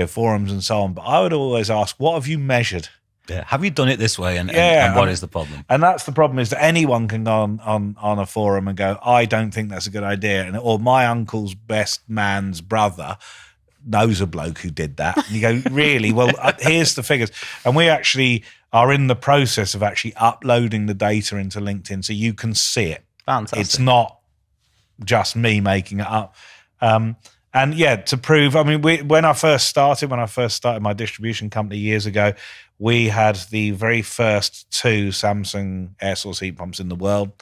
forums and so on. But I would always ask, what have you measured? Yeah. Have you done it this way? And what is the problem? And that's the problem, is that anyone can go on a forum and go, I don't think that's a good idea. Or my uncle's best man's brother knows a bloke who did that. And you go, really? Well, here's the figures. And we actually are in the process of actually uploading the data into LinkedIn so you can see it. Fantastic. It's not just me making it up. To prove, I mean, when I first started my distribution company years ago, we had the very first 2 Samsung air source heat pumps in the world.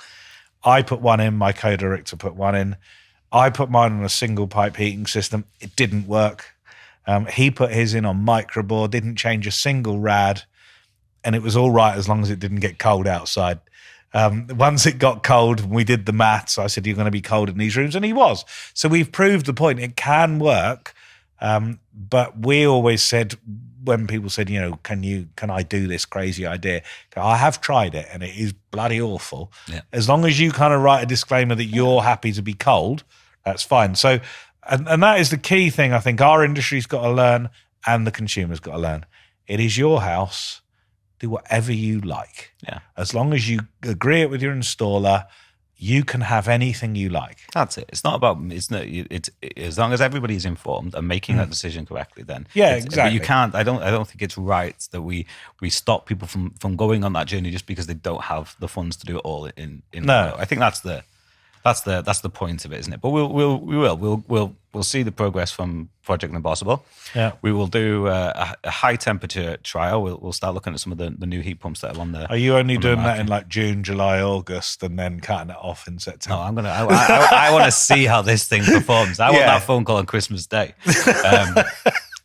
I put one in, my co-director put one in. I put mine on a single pipe heating system. It didn't work. He put his in on microbore, didn't change a single rad, and it was all right as long as it didn't get cold outside. Once it got cold, we did the maths. I said, you're going to be cold in these rooms. And he was. So we've proved the point. It can work. But we always said, when people said, can I do this crazy idea? I have tried it and it is bloody awful. Yeah. As long as you kind of write a disclaimer that you're happy to be cold, that's fine. So, and that is the key thing I think our industry's got to learn and the consumer's got to learn. It is your house. Do whatever you like. Yeah. As long as you agree it with your installer, you can have anything you like. That's it. It's not about. It's as long as everybody's informed and making that decision correctly. Then exactly. But you can't. I don't think it's right that we stop people from going on that journey just because they don't have the funds to do it all in. No, I think that's the That's the point of it, isn't it? But we'll see the progress from Project Impossible. Yeah, we will do a high temperature trial. We'll start looking at some of the new heat pumps that are on there. Are you only doing that in like June, July, August, and then cutting it off in September? No, I want to see how this thing performs. I want that phone call on Christmas Day.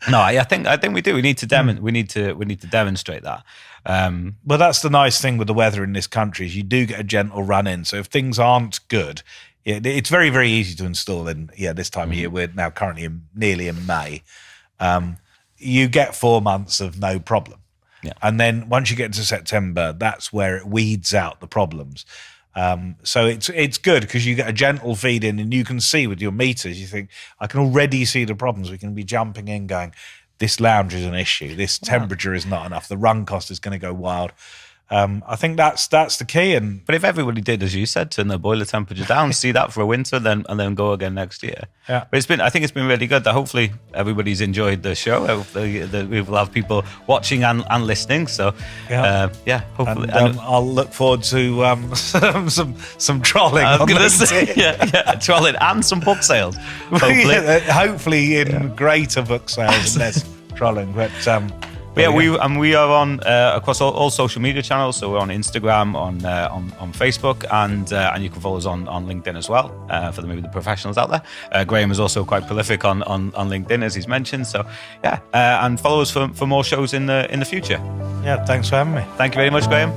No, I think we do. We need to demonstrate that. But that's the nice thing with the weather in this country is you do get a gentle run in. So if things aren't good, it's very, very easy to install. In this time of year, we're now currently nearly in May. You get 4 months of no problem, and then once you get into September, that's where it weeds out the problems. So it's good because you get a gentle feed in and you can see with your meters, you think, I can already see the problems. We can be jumping in going, this lounge is an issue. This temperature is not enough. The run cost is going to go wild. I think that's the key. But if everybody did, as you said, turn the boiler temperature down, see that for a winter, and then go again next year. Yeah. But I think it's been really good. That hopefully everybody's enjoyed the show. Hopefully we will have people watching and listening. So hopefully. And, I'll look forward to some trolling. I was going to say, trolling and some book sales. Hopefully, hopefully in greater book sales and less trolling. But we are on across all social media channels. So we're on Instagram, on Facebook, and you can follow us on LinkedIn as well for maybe the professionals out there. Graham is also quite prolific on LinkedIn, as he's mentioned. So and follow us for more shows in the future. Yeah, thanks for having me. Thank you very much, Graham.